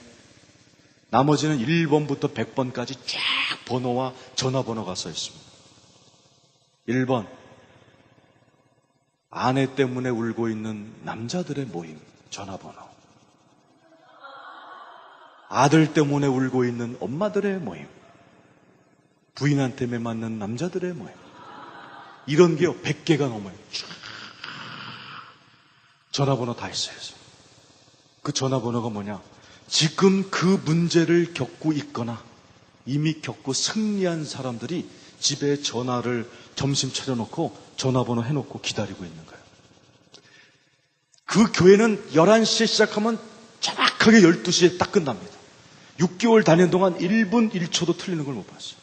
[SPEAKER 1] 나머지는 1번부터 100번까지 쫙 번호와 전화번호가 써 있습니다. 1번, 아내 때문에 울고 있는 남자들의 모임, 전화번호. 아들 때문에 울고 있는 엄마들의 모임, 부인한테 맞는 남자들의 모임. 이런 게요, 100개가 넘어요. 쫙. 전화번호 다 있어요. 그 전화번호가 뭐냐? 지금 그 문제를 겪고 있거나 이미 겪고 승리한 사람들이 집에 전화를 점심 차려놓고 전화번호 해놓고 기다리고 있는 거예요. 그 교회는 11시에 시작하면 정확하게 12시에 딱 끝납니다. 6개월 다니는 동안 1분 1초도 틀리는 걸 못 봤어요.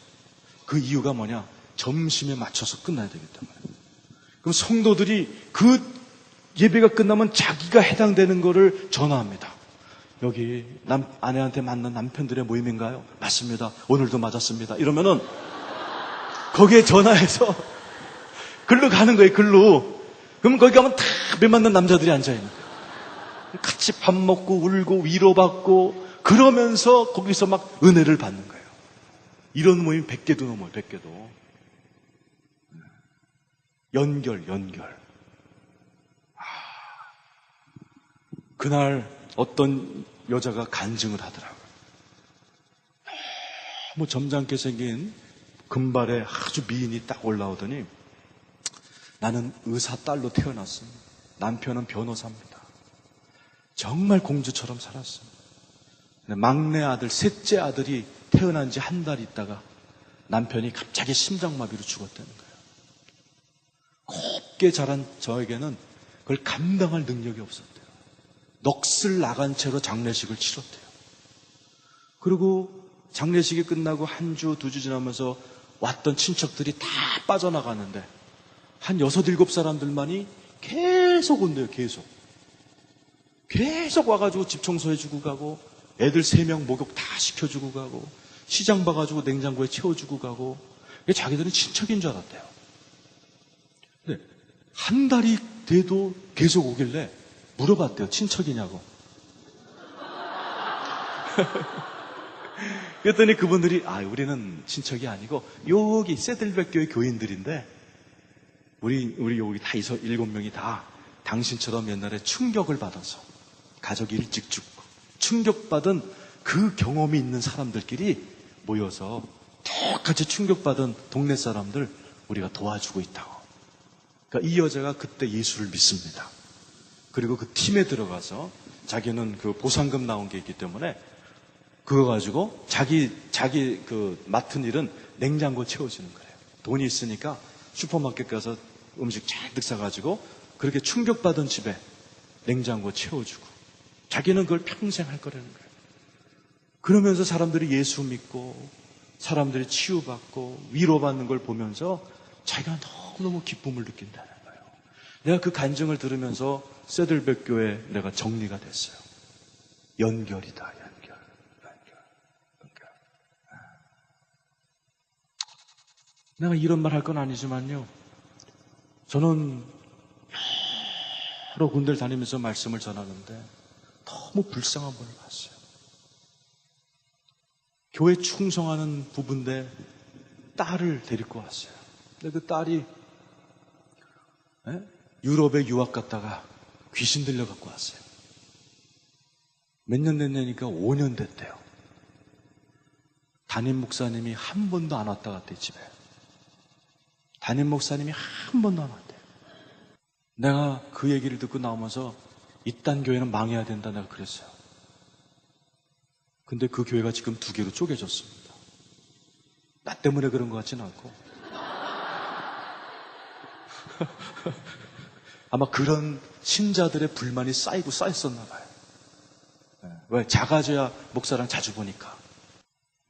[SPEAKER 1] 그 이유가 뭐냐? 점심에 맞춰서 끝나야 되기 때문에. 그럼 성도들이 그 예배가 끝나면 자기가 해당되는 거를 전화합니다. 여기 아내한테 맞는 남편들의 모임인가요? 맞습니다. 오늘도 맞았습니다. 이러면은 거기에 전화해서 글로 가는 거예요. 글로. 그럼 거기 가면 다 매 맞는 남자들이 앉아있는 거예요. 같이 밥 먹고 울고 위로받고 그러면서 거기서 막 은혜를 받는 거예요. 이런 모임 100개도 넘어요. 100개도. 연결. 그날 어떤 여자가 간증을 하더라고요. 너무 점잖게 생긴 금발에 아주 미인이 딱 올라오더니, 나는 의사 딸로 태어났습니다. 남편은 변호사입니다. 정말 공주처럼 살았습니다. 막내 아들, 셋째 아들이 태어난 지 한 달 있다가 남편이 갑자기 심장마비로 죽었다는 거예요. 곱게 자란 저에게는 그걸 감당할 능력이 없었대요. 넋을 나간 채로 장례식을 치렀대요. 그리고 장례식이 끝나고 1주, 2주 지나면서 왔던 친척들이 다 빠져나가는데 한 6, 7사람들만이 계속 온대요. 계속 와가지고 집 청소해주고 가고, 애들 3명 목욕 다 시켜주고 가고, 시장 봐가지고 냉장고에 채워주고 가고. 자기들은 친척인 줄 알았대요. 근데 한 달이 돼도 계속 오길래 물어봤대요. 친척이냐고. 그랬더니 그분들이 우리는 친척이 아니고 여기 세들백교회 교인들인데 우리 여기 다 7명이 다 당신처럼 옛날에 충격을 받아서 가족이 일찍 죽고 충격받은 그 경험이 있는 사람들끼리 모여서 똑같이 충격받은 동네 사람들 우리가 도와주고 있다고. 그러니까 이 여자가 그때 예수를 믿습니다. 그리고 그 팀에 들어가서 자기는 그 보상금 나온 게 있기 때문에 그거 가지고 자기 그 맡은 일은 냉장고 채워주는 거예요. 돈이 있으니까 슈퍼마켓 가서 음식 잔뜩 사가지고 그렇게 충격받은 집에 냉장고 채워주고 자기는 그걸 평생 할 거라는 거예요. 그러면서 사람들이 예수 믿고 사람들이 치유받고 위로받는 걸 보면서 자기가 너무너무 기쁨을 느낀다는 거예요. 내가 그 간증을 들으면서 세들백 교회 내가 정리가 됐어요. 연결이다, 연결. 내가 이런 말 할 건 아니지만요. 저는 여러 군데를 다니면서 말씀을 전하는데 너무 불쌍한 분을 봤어요. 교회 충성하는 부부인데 딸을 데리고 왔어요. 근데 그 딸이 유럽에 유학 갔다가 귀신 들려 갖고 왔어요. 몇 년 됐냐니까 5년 됐대요. 담임 목사님이 한 번도 안 왔다 갔대, 집에. 담임 목사님이 한 번도 안 왔대요. 내가 그 얘기를 듣고 나오면서 이딴 교회는 망해야 된다, 내가 그랬어요. 근데 그 교회가 지금 2개로 쪼개졌습니다. 나 때문에 그런 것 같지는 않고. 아마 그런 신자들의 불만이 쌓이고 쌓였었나 봐요. 왜? 작아져야 목사랑 자주 보니까.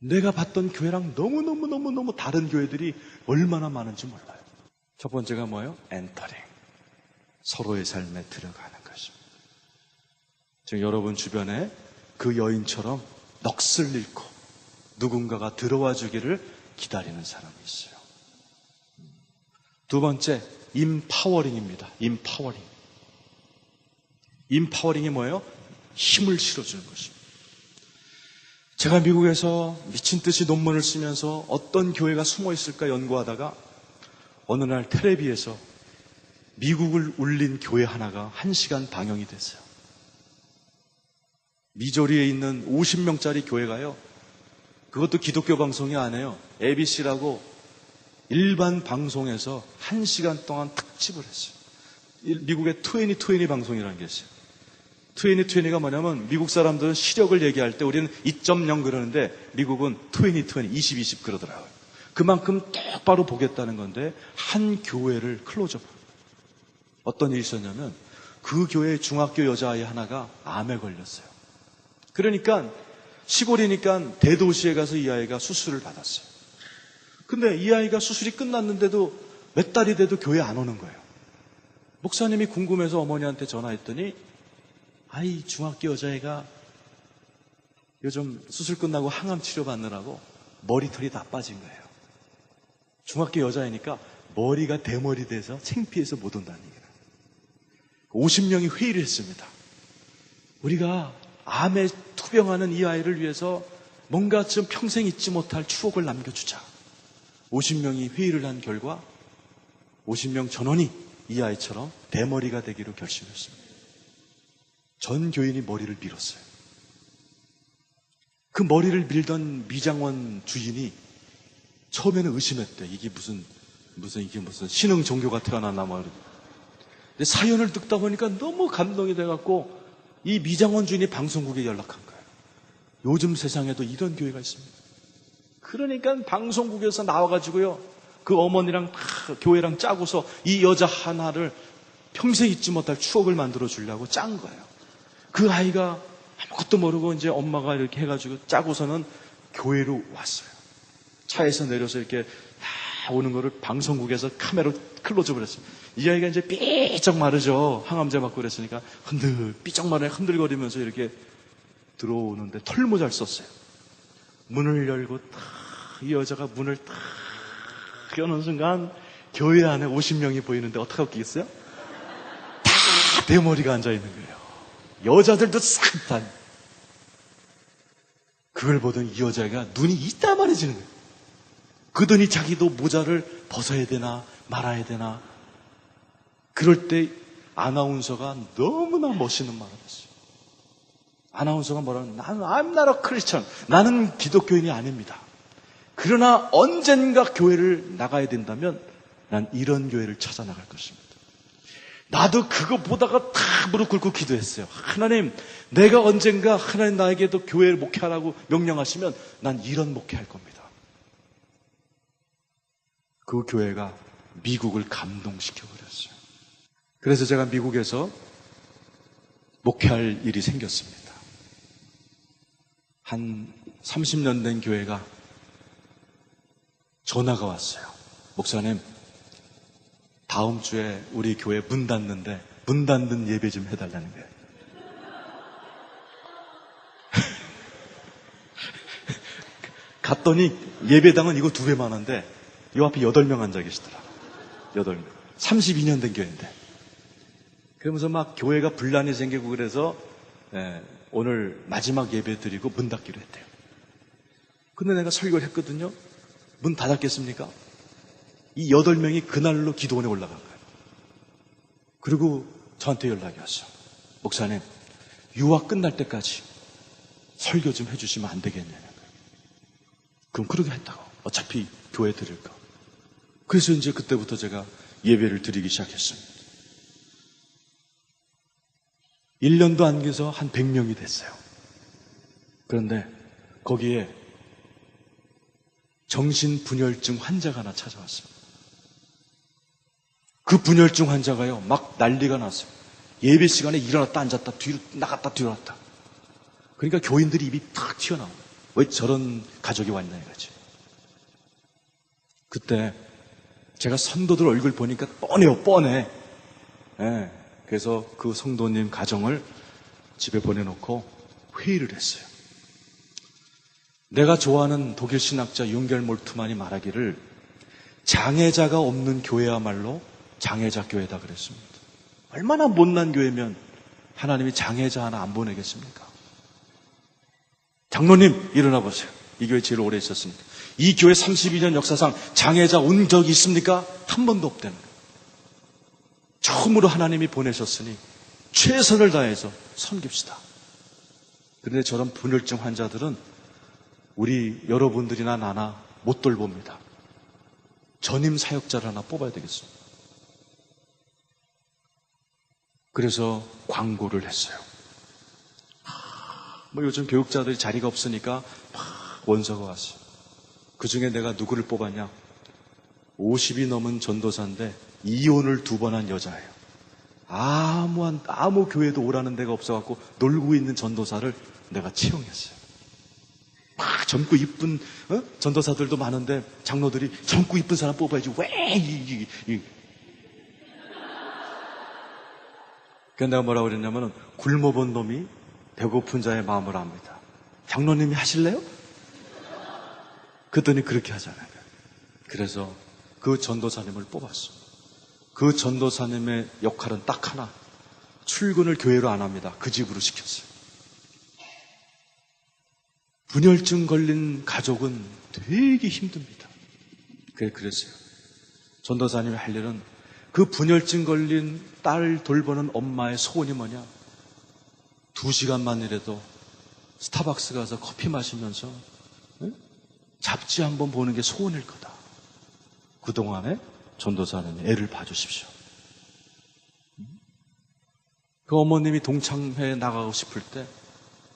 [SPEAKER 1] 내가 봤던 교회랑 너무너무 다른 교회들이 얼마나 많은지 몰라요. 첫 번째가 뭐예요? 엔터링. 서로의 삶에 들어가는 것입니다. 지금 여러분 주변에 그 여인처럼 넋을 잃고 누군가가 들어와 주기를 기다리는 사람이 있어요. 두 번째, 임파워링입니다. 임파워링. 임파워링이 뭐예요? 힘을 실어주는 것입니다. 제가 미국에서 미친 듯이 논문을 쓰면서 어떤 교회가 숨어 있을까 연구하다가 어느 날 텔레비에서 미국을 울린 교회 하나가 1시간 방영이 됐어요. 미조리에 있는 50명짜리 교회가요. 그것도 기독교 방송이 아니에요. ABC라고 일반 방송에서 1시간 동안 특집을 했어요. 미국의 2020 방송이라는 게 있어요. 2020가 뭐냐면 미국 사람들은 시력을 얘기할 때 우리는 2.0 그러는데 미국은 20, 그러더라고요. 그만큼 똑바로 보겠다는 건데 한 교회를 클로즈업. 어떤 일이 있었냐면 그 교회 중학교 여자아이 하나가 암에 걸렸어요. 그러니까 시골이니까 대도시에 가서 이 아이가 수술을 받았어요. 근데 이 아이가 수술이 끝났는데도 몇 달이 돼도 교회 안 오는 거예요. 목사님이 궁금해서 어머니한테 전화했더니 아이 중학교 여자애가 요즘 수술 끝나고 항암 치료 받느라고 머리털이 다 빠진 거예요. 중학교 여자애니까 머리가 대머리 돼서 창피해서 못 온다는 얘기예요. 50명이 회의를 했습니다. 우리가 암에 투병하는 이 아이를 위해서 뭔가 좀 평생 잊지 못할 추억을 남겨주자. 50명이 회의를 한 결과 50명 전원이 이 아이처럼 대머리가 되기로 결심했습니다. 전 교인이 머리를 밀었어요. 그 머리를 밀던 미장원 주인이 처음에는 의심했대. 이게 무슨 신흥 종교가 태어났나 뭐. 근데 사연을 듣다 보니까 너무 감동이 돼갖고 이 미장원 주인이 방송국에 연락한 거예요. 요즘 세상에도 이런 교회가 있습니다. 그러니까 방송국에서 나와가지고요. 그 어머니랑 교회랑 짜고서 이 여자 하나를 평생 잊지 못할 추억을 만들어 주려고 짠 거예요. 그 아이가 아무것도 모르고 이제 엄마가 이렇게 해가지고 짜고서는 교회로 왔어요. 차에서 내려서 이렇게 오는 거를 방송국에서 카메라로 클로즈업을 했어요. 이 아이가 이제 삐쩍 마르죠. 항암제 맞고 그랬으니까 삐쩍 마르게 흔들거리면서 이렇게 들어오는데 털모자를 썼어요. 문을 열고 이 여자가 문을 딱 여는 순간 교회 안에 50명이 보이는데 어떻게 웃기겠어요? 다 대머리가 앉아있는 거예요. 여자들도 싹 다. 그걸 보던 이 여자가 눈이 이따만해지는 거예요. 그러더니 자기도 모자를 벗어야 되나 말아야 되나. 그럴 때 아나운서가 너무나 멋있는 말을 했어요. 아나운서가 뭐라면 나는 I'm not a Christian. 나는 기독교인이 아닙니다. 그러나 언젠가 교회를 나가야 된다면 난 이런 교회를 찾아 나갈 것입니다. 나도 그거 보다가 다 무릎 꿇고 기도했어요. 하나님, 내가 언젠가 하나님 나에게도 교회를 목회하라고 명령하시면 난 이런 목회할 겁니다. 그 교회가 미국을 감동시켜버렸어요. 그래서 제가 미국에서 목회할 일이 생겼습니다. 한 30년 된 교회가 전화가 왔어요. 목사님, 다음 주에 우리 교회 문 닫는데 문 닫는 예배 좀 해달라는 거예요. 갔더니 예배당은 이거 2배만 한데 이 앞에 8명 앉아 계시더라. 8명. 32년 된 교회인데. 그러면서 막 교회가 분란이 생기고 그래서 오늘 마지막 예배 드리고 문 닫기로 했대요. 근데 내가 설교를 했거든요. 문 닫았겠습니까? 이 8명이 그날로 기도원에 올라간 거예요. 그리고 저한테 연락이 왔어요. 목사님, 유학 끝날 때까지 설교 좀 해주시면 안 되겠냐는 거예요. 그럼 그러게 했다고. 어차피 교회 드릴 거. 그래서 이제 그때부터 제가 예배를 드리기 시작했습니다. 1년도 안 돼서 한 100명이 됐어요. 그런데 거기에 정신분열증 환자가 하나 찾아왔습니다. 그 분열증 환자가요, 막 난리가 났어요. 예배 시간에 일어났다 앉았다 뒤로 나갔다 뒤로 왔다. 그러니까 교인들이 입이 탁 튀어나와요. 왜 저런 가족이 왔냐 이거지. 그때 제가 성도들 얼굴 보니까 뻔해요, 뻔해. 그래서 그 성도님 가정을 집에 보내놓고 회의를 했어요. 내가 좋아하는 독일 신학자 융겔 몰트만이 말하기를 장애자가 없는 교회야말로 장애자 교회다 그랬습니다. 얼마나 못난 교회면 하나님이 장애자 하나 안 보내겠습니까? 장로님 일어나 보세요. 이 교회 제일 오래 있었습니다. 이 교회 32년 역사상 장애자 온 적이 있습니까? 한 번도 없다는 거예요. 처음으로 하나님이 보내셨으니 최선을 다해서 섬깁시다. 그런데 저런 분열증 환자들은 우리 여러분들이나 나나 못 돌봅니다. 전임 사역자를 하나 뽑아야 되겠습니다. 그래서 광고를 했어요. 요즘 교육자들이 자리가 없으니까 막 원서가 왔어요. 그 중에 내가 누구를 뽑았냐? 50이 넘은 전도사인데 이혼을 2번 한 여자예요. 아무 교회도 오라는 데가 없어갖고 놀고 있는 전도사를 내가 채용했어요. 막 젊고 이쁜 전도사들도 많은데 장로들이 젊고 이쁜 사람 뽑아야지 왜 그래서 내가 뭐라고 그랬냐면 굶어본 놈이 배고픈 자의 마음을 압니다. 장로님이 하실래요? 그랬더니 그렇게 하잖아요. 그래서 그 전도사님을 뽑았어. 그 전도사님의 역할은 딱 하나. 출근을 교회로 안 합니다. 그 집으로 시켰어요. 분열증 걸린 가족은 되게 힘듭니다. 그랬어요. 전도사님이 할 일은 그 분열증 걸린 딸 돌보는 엄마의 소원이 뭐냐? 2시간만이라도 스타벅스 가서 커피 마시면서 잡지 한번 보는 게 소원일 거다. 그동안에 전도사님이 애를 봐주십시오. 그 어머님이 동창회에 나가고 싶을 때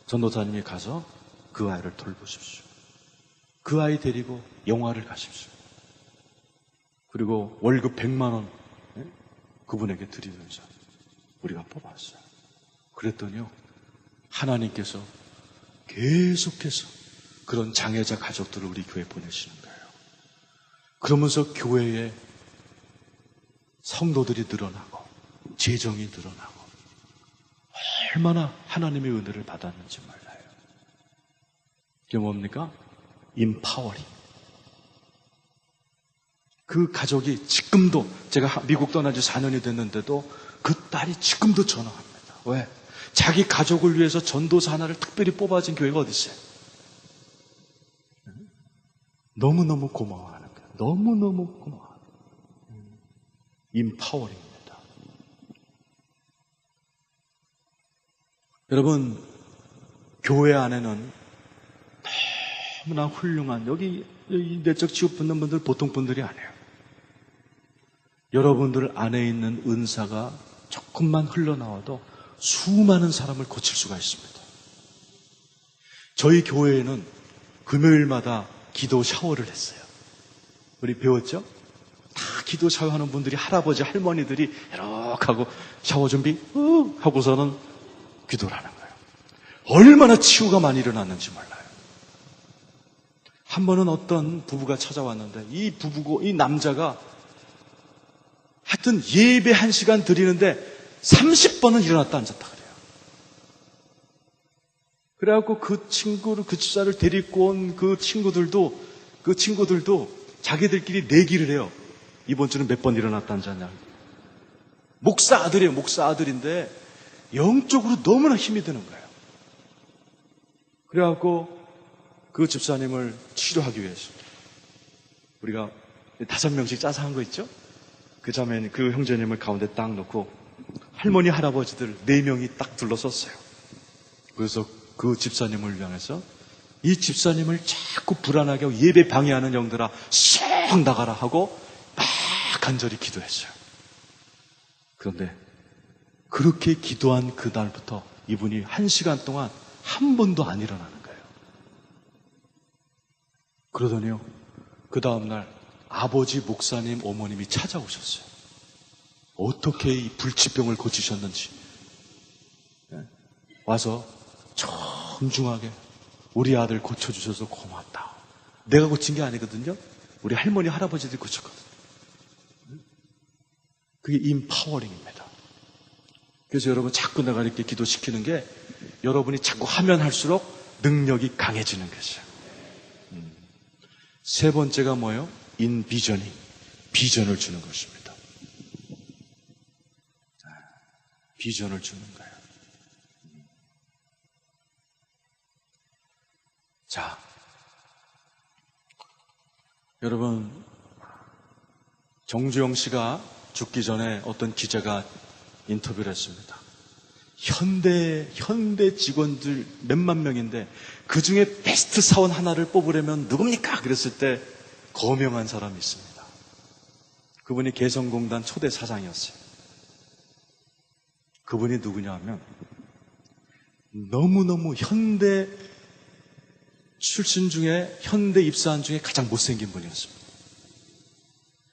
[SPEAKER 1] 전도사님이 가서 그 아이를 돌보십시오. 그 아이 데리고 영화를 가십시오. 그리고 월급 100만 원 그분에게 드리면서 우리가 뽑았어요. 그랬더니요, 하나님께서 계속해서 그런 장애자 가족들을 우리 교회에 보내시는 거예요. 그러면서 교회에 성도들이 늘어나고 재정이 늘어나고 얼마나 하나님의 은혜를 받았는지 몰라요. 이게 뭡니까? 임파워링. 그 가족이 지금도, 제가 미국 떠난 지 4년이 됐는데도 그 딸이 지금도 전화합니다. 왜? 자기 가족을 위해서 전도사 하나를 특별히 뽑아준 교회가 어디 있어요? 너무너무 고마워하는 거예요. 너무너무 고마워하는 거예요. 임파워링입니다. 여러분, 교회 안에는 너무나 훌륭한, 여기 내적 취업 붙는 분들 보통 분들이 아니에요. 여러분들 안에 있는 은사가 조금만 흘러나와도 수많은 사람을 고칠 수가 있습니다. 저희 교회에는 금요일마다 기도 샤워를 했어요. 우리 배웠죠? 다 기도 샤워하는 분들이 할아버지, 할머니들이 이렇게 하고 샤워 준비 하고서는 기도를 하는 거예요. 얼마나 치유가 많이 일어났는지 몰라요. 한 번은 어떤 부부가 찾아왔는데 이 남자가 하여튼 예배 1시간 드리는데 30번은 일어났다 앉았다 그래요. 그래갖고 그 친구를, 그 집사를 데리고 온 그 친구들도 자기들끼리 내기를 해요. 이번 주는 몇 번 일어났다 앉았냐. 목사 아들이에요. 목사 아들인데 영적으로 너무나 힘이 드는 거예요. 그래갖고 그 집사님을 치료하기 위해서 우리가 5명씩 짜서 한 거 있죠? 그 자매는 그 형제님을 가운데 딱 놓고 할머니 할아버지들 4명이 딱 둘러섰어요. 그래서 그 집사님을 향해서 이 집사님을 자꾸 불안하게 하고 예배 방해하는 영들아 쏙 나가라 하고 막 간절히 기도했어요. 그런데 그렇게 기도한 그날부터 이분이 1시간 동안 한 번도 안 일어나는 거예요. 그러더니요, 그 다음날 아버지 목사님 어머님이 찾아오셨어요. 어떻게 이 불치병을 고치셨는지. 와서 정중하게 우리 아들 고쳐주셔서 고맙다. 내가 고친 게 아니거든요. 우리 할머니 할아버지들이 고쳤거든요. 그게 임파워링입니다. 그래서 여러분 자꾸 내가 이렇게 기도시키는 게 여러분이 자꾸 하면 할수록 능력이 강해지는 것이에요. 세 번째가 뭐예요? 인비전이 비전을 주는 것입니다. 비전을 주는 거예요. 자, 여러분 정주영 씨가 죽기 전에 어떤 기자가 인터뷰를 했습니다. 현대 직원들 몇만 명인데 그 중에 베스트 사원 하나를 뽑으려면 누굽니까? 그랬을 때 거명한 사람이 있습니다. 그분이 개성공단 초대 사장이었어요. 그분이 누구냐 하면 너무너무 현대 출신 중에 현대 입사한 중에 가장 못생긴 분이었습니다.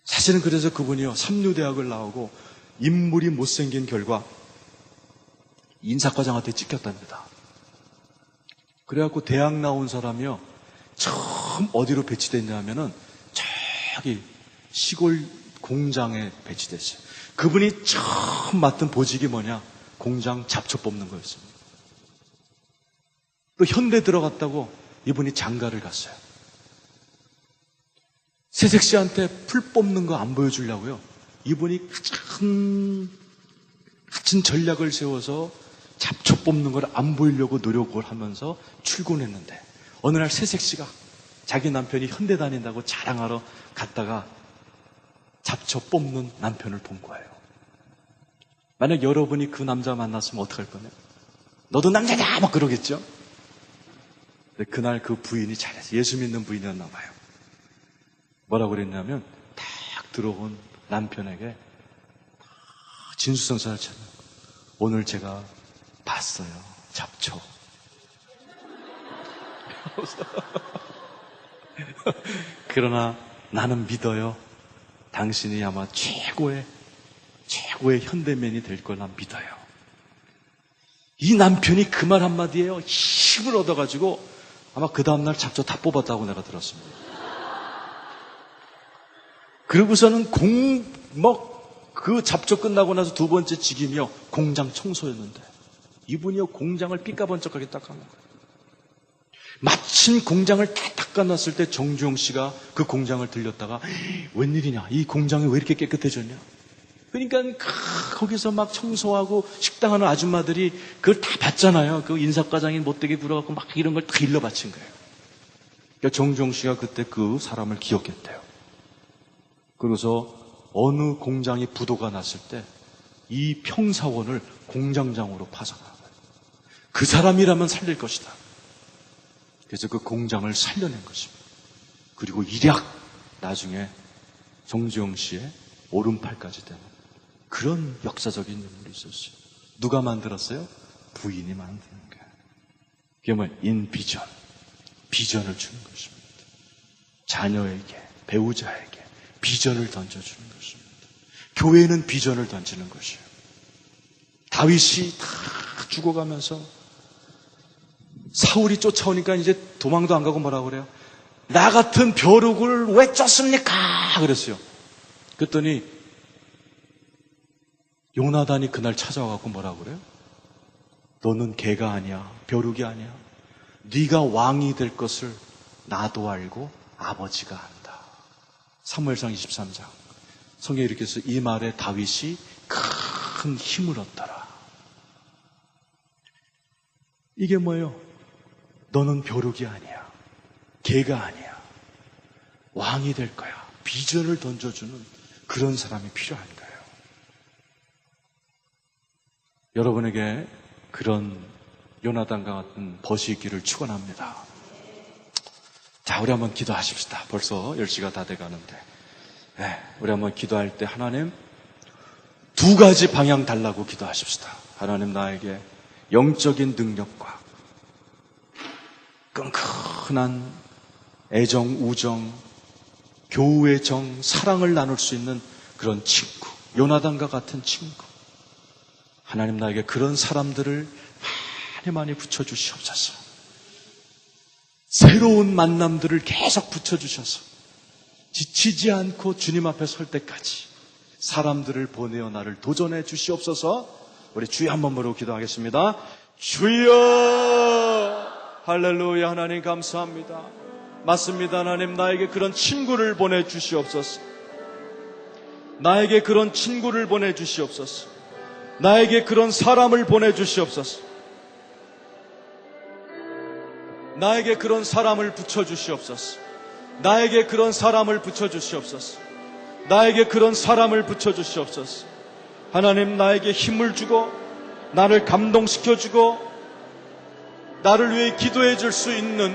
[SPEAKER 1] 사실은 그래서 그분이요 삼류대학을 나오고 인물이 못생긴 결과 인사과장한테 찍혔답니다. 그래갖고 대학 나온 사람이요 처음 어디로 배치됐냐 하면은 저기 시골 공장에 배치됐어요. 그분이 처음 맡은 보직이 뭐냐? 공장 잡초 뽑는 거였습니다. 또 현대 들어갔다고 이분이 장가를 갔어요. 새색 씨한테 풀 뽑는 거 안 보여주려고요. 이분이 같은 전략을 세워서 잡초 뽑는 걸 안 보이려고 노력을 하면서 출근했는데 어느 날 새색 씨가 자기 남편이 현대 다닌다고 자랑하러 갔다가 잡초 뽑는 남편을 본 거예요. 만약 여러분이 그 남자 만났으면 어떡할 거냐? 너도 남자냐? 막 그러겠죠? 근데 그날 그 부인이 잘했어요. 예수 믿는 부인이었나 봐요. 뭐라고 그랬냐면 딱 들어온 남편에게 진수성찬을 찾는 오늘 제가 봤어요. 잡초. 그러나 나는 믿어요. 당신이 아마 최고의 현대맨이 될 걸 난 믿어요. 이 남편이 그 말 한마디에요. 힘을 얻어가지고 아마 그 다음날 잡초 다 뽑았다고 내가 들었습니다. 그러고서는 그 잡초 끝나고 나서 두 번째 직임이요. 공장 청소였는데 이분이요. 공장을 삐까번쩍하게 닦아놓은 거예요. 마침 공장을 다 닦아놨을 때 정주영 씨가 그 공장을 들렸다가 웬일이냐? 이 공장이 왜 이렇게 깨끗해졌냐? 그러니까 거기서 막 청소하고 식당하는 아줌마들이 그걸 다 봤잖아요. 그 인사과장이 못되게 굴어갖고 막 이런 걸 다 일러 바친 거예요. 그러니까 정주영 씨가 그때 그 사람을 기억했대요. 그래서 어느 공장이 부도가 났을 때 이 평사원을 공장장으로 파송한 거예요. 그 사람이라면 살릴 것이다. 그래서 그 공장을 살려낸 것입니다. 그리고 일약 나중에 정주영 씨의 오른팔까지 되는 그런 역사적인 인물이 있었어요. 누가 만들었어요? 부인이 만드는 거예요. 그게 뭐예요? 인비전. 비전을 주는 것입니다. 자녀에게, 배우자에게 비전을 던져주는 것입니다. 교회는 비전을 던지는 것이에요. 다윗이 다 죽어가면서 사울이 쫓아오니까 이제 도망도 안 가고 뭐라고 그래요? 나 같은 벼룩을 왜 쪘습니까? 그랬어요. 그랬더니 요나단이 그날 찾아와갖고 뭐라 그래요? 너는 개가 아니야. 벼룩이 아니야. 네가 왕이 될 것을 나도 알고 아버지가 안다. 사무엘상 23장. 성경에 이렇게 해서 이 말에 다윗이 큰 힘을 얻더라. 이게 뭐예요? 너는 벼룩이 아니야. 개가 아니야. 왕이 될 거야. 비전을 던져주는 그런 사람이 필요한 거예요. 여러분에게 그런 요나단과 같은 벗이 있기를 축원합니다. 자, 우리 한번 기도하십시다. 벌써 10시가 다 돼가는데. 우리 한번 기도할 때 하나님 두 가지 방향 달라고 기도하십시다. 하나님 나에게 영적인 능력과 끈끈한 애정, 우정, 교우의 정, 사랑을 나눌 수 있는 그런 친구, 요나단과 같은 친구. 하나님 나에게 그런 사람들을 많이 붙여주시옵소서. 새로운 만남들을 계속 붙여주셔서 지치지 않고 주님 앞에 설 때까지 사람들을 보내어 나를 도전해 주시옵소서. 우리 주여 한번 부르고 기도하겠습니다. 주여! 할렐루야. 하나님 감사합니다. 맞습니다. 하나님 나에게 그런 친구를 보내주시옵소서. 나에게 그런 친구를 보내주시옵소서. 나에게 그런 사람을 보내주시옵소서. 나에게 그런 사람을 붙여주시옵소서. 나에게 그런 사람을 붙여주시옵소서. 나에게 그런 사람을 붙여주시옵소서. 하나님 나에게 힘을 주고 나를 감동시켜주고 나를 위해 기도해 줄 수 있는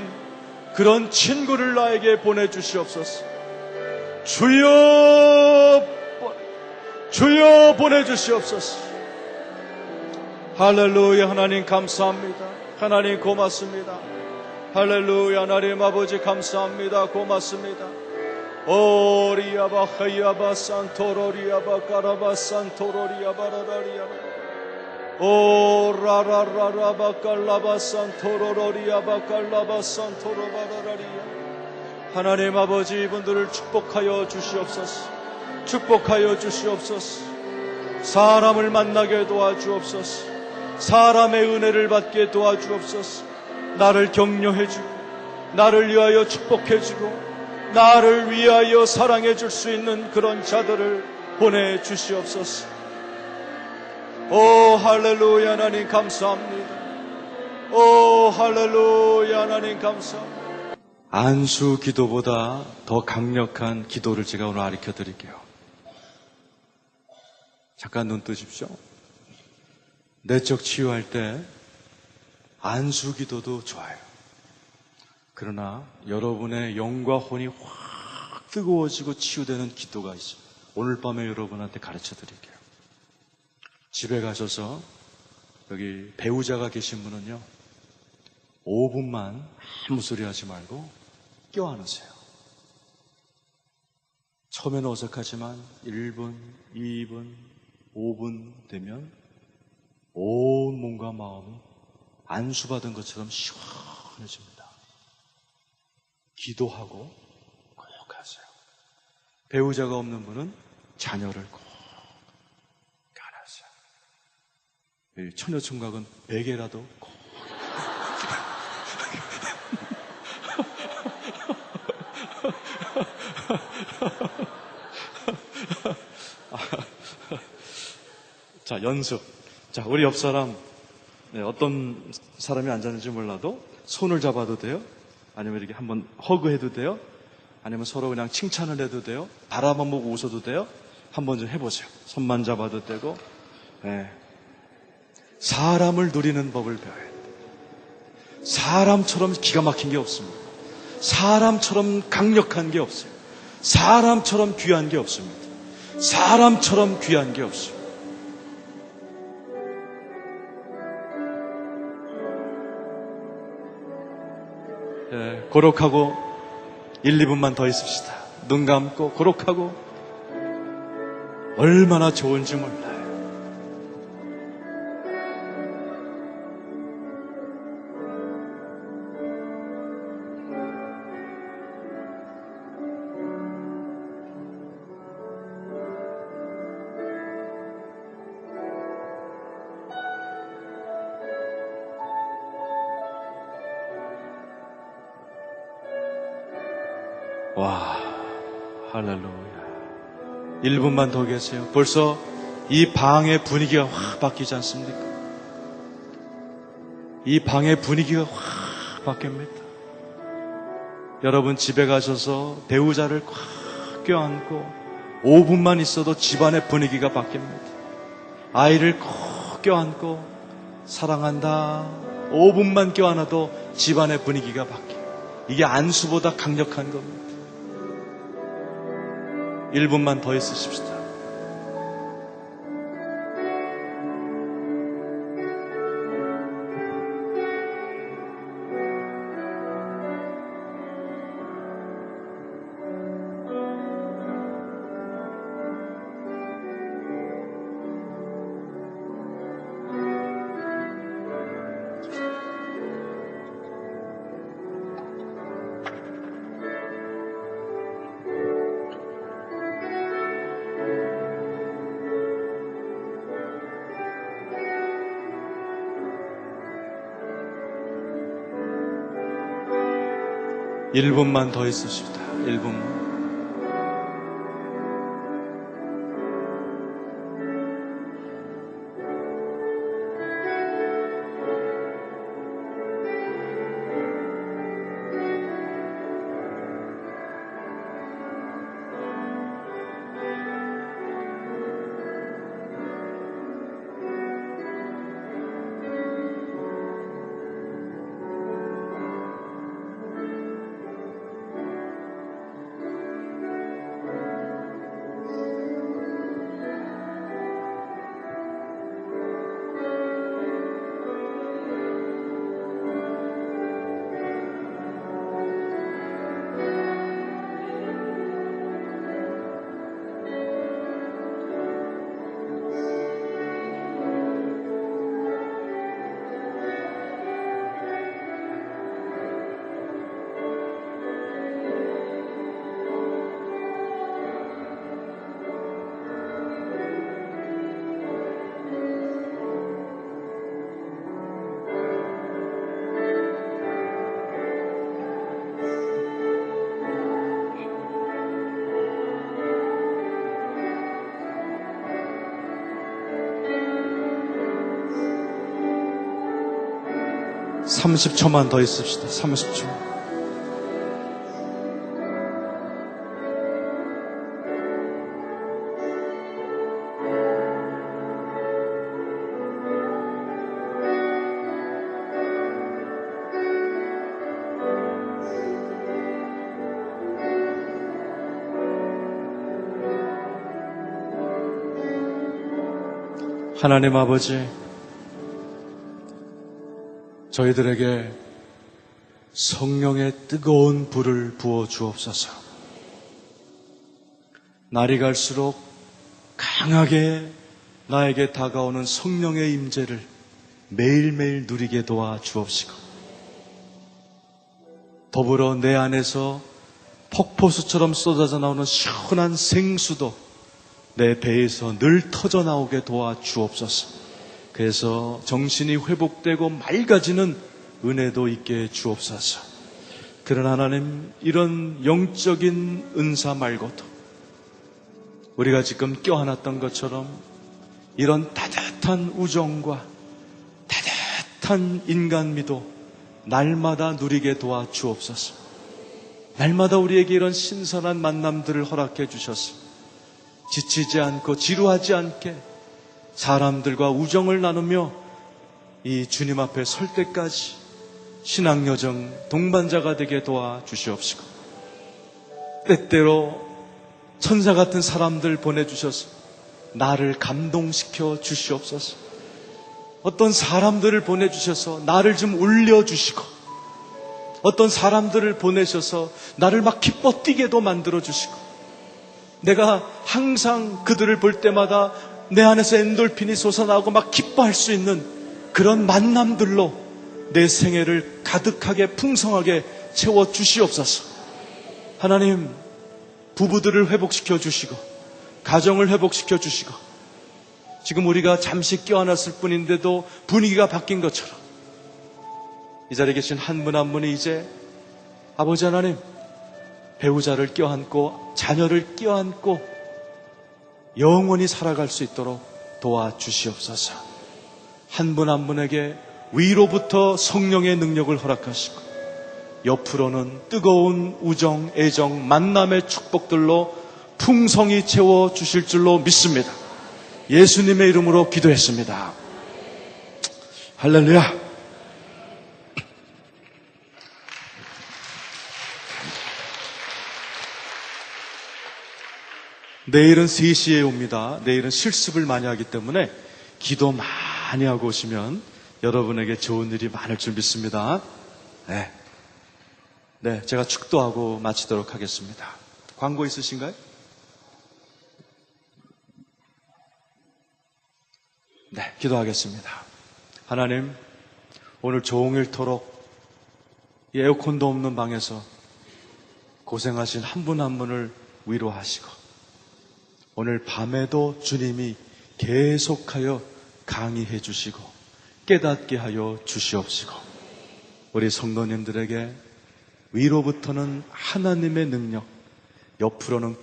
[SPEAKER 1] 그런 친구를 나에게 보내주시옵소서. 주여 보내주시옵소서. 할렐루야. 하나님 감사합니다. 하나님 고맙습니다. 할렐루야. 하나님 아버지 감사합니다. 고맙습니다. 오리야바 하야바 산토로리야바 까라바 산토로리야바 라라리야바 오라라라라바 깔라바 산토로리야바 깔라바 산토로바라라리야. 하나님 아버지 이분들을 축복하여 주시옵소서. 축복하여 주시옵소서. 사람을 만나게 도와주옵소서. 사람의 은혜를 받게 도와주옵소서. 나를 격려해주고 나를 위하여 축복해주고 나를 위하여 사랑해 줄 수 있는 그런 자들을 보내주시옵소서. 오 할렐루야. 하나님 감사합니다. 오 할렐루야. 하나님 감사합니다. 안수 기도보다 더 강력한 기도를 제가 오늘 가르쳐 드릴게요. 잠깐 눈 뜨십시오. 내적 치유할 때 안수 기도도 좋아요. 그러나 여러분의 영과 혼이 확 뜨거워지고 치유되는 기도가 있어요. 오늘 밤에 여러분한테 가르쳐 드릴게요. 집에 가셔서 여기 배우자가 계신 분은요 5분만 아무 소리 하지 말고 껴안으세요. 처음에는 어색하지만 1분, 2분, 5분 되면 온 몸과 마음이 안수받은 것처럼 시원해집니다. 기도하고 꼭 하세요. 배우자가 없는 분은 자녀를 꼭 안으세요. 처녀총각은 베개라도 꼭. 자, 연습. 자, 우리 옆 사람, 어떤 사람이 앉았는지 몰라도 손을 잡아도 돼요? 아니면 이렇게 한번 허그해도 돼요? 아니면 서로 그냥 칭찬을 해도 돼요? 바라만 보고 웃어도 돼요? 한번 좀 해보세요. 손만 잡아도 되고. 사람을 누리는 법을 배워야 돼요. 사람처럼 기가 막힌 게 없습니다. 사람처럼 강력한 게 없어요. 사람처럼 귀한 게 없습니다. 사람처럼 귀한 게 없어요. 고록하고 1, 2분만 더 있읍시다. 눈 감고 고록하고 얼마나 좋은지 몰라요. 와, 할렐루야. 1분만 더 계세요. 벌써 이 방의 분위기가 확 바뀌지 않습니까? 이 방의 분위기가 확 바뀝니다. 여러분 집에 가셔서 배우자를 꽉 껴안고 5분만 있어도 집안의 분위기가 바뀝니다. 아이를 꼭 껴안고 사랑한다 5분만 껴안아도 집안의 분위기가 바뀌어요. 이게 안수보다 강력한 겁니다. 1분만 더 있으십시다. 일 1분만 더 있으십시다. 1분만. (30초만) 더 있읍시다. 30초. 하나님 아버지, 저희들에게 성령의 뜨거운 불을 부어 주옵소서. 날이 갈수록 강하게 나에게 다가오는 성령의 임재를 매일매일 누리게 도와 주옵시고, 더불어 내 안에서 폭포수처럼 쏟아져 나오는 시원한 생수도 내 배에서 늘 터져 나오게 도와 주옵소서. 그래서 정신이 회복되고 맑아지는 은혜도 있게 해 주옵소서. 그러나 하나님, 이런 영적인 은사 말고도 우리가 지금 껴안았던 것처럼 이런 따뜻한 우정과 따뜻한 인간미도 날마다 누리게 도와 주옵소서. 날마다 우리에게 이런 신선한 만남들을 허락해 주셔서 지치지 않고 지루하지 않게 사람들과 우정을 나누며 이 주님 앞에 설 때까지 신앙여정 동반자가 되게 도와 주시옵시고, 때때로 천사 같은 사람들 보내주셔서 나를 감동시켜 주시옵소서. 어떤 사람들을 보내주셔서 나를 좀 울려주시고, 어떤 사람들을 보내셔서 나를 막 기뻐 뛰게도 만들어주시고, 내가 항상 그들을 볼 때마다 내 안에서 엔돌핀이 솟아나고 막 기뻐할 수 있는 그런 만남들로 내 생애를 가득하게 풍성하게 채워주시옵소서. 하나님, 부부들을 회복시켜 주시고 가정을 회복시켜 주시고, 지금 우리가 잠시 껴안았을 뿐인데도 분위기가 바뀐 것처럼 이 자리에 계신 한 분 한 분이 이제 아버지 하나님, 배우자를 껴안고 자녀를 껴안고 영원히 살아갈 수 있도록 도와주시옵소서. 한 분 한 분에게 위로부터 성령의 능력을 허락하시고 옆으로는 뜨거운 우정, 애정, 만남의 축복들로 풍성히 채워주실 줄로 믿습니다. 예수님의 이름으로 기도했습니다. 할렐루야. 내일은 3시에 옵니다. 내일은 실습을 많이 하기 때문에 기도 많이 하고 오시면 여러분에게 좋은 일이 많을 줄 믿습니다. 네, 제가 축도하고 마치도록 하겠습니다. 광고 있으신가요? 네, 기도하겠습니다. 하나님, 오늘 종일토록 에어컨도 없는 방에서 고생하신 한 분 한 분을 위로하시고 오늘 밤에도 주님이 계속하여 강의해 주시고 깨닫게 하여 주시옵시고 우리 성도님들에게 위로부터는 하나님의 능력, 옆으로는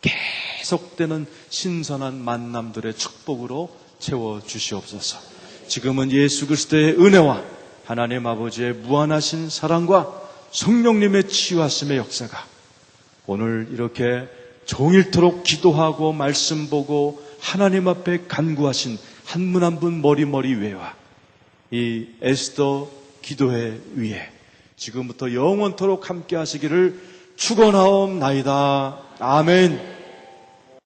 [SPEAKER 1] 계속되는 신선한 만남들의 축복으로 채워주시옵소서. 지금은 예수 그리스도의 은혜와 하나님 아버지의 무한하신 사랑과 성령님의 치유하심의 역사가 오늘 이렇게 종일토록 기도하고 말씀 보고 하나님 앞에 간구하신 한 분 한 분 머리머리 위에와 이 에스더 기도회 위에 지금부터 영원토록 함께 하시기를 축원하옵나이다. 아멘.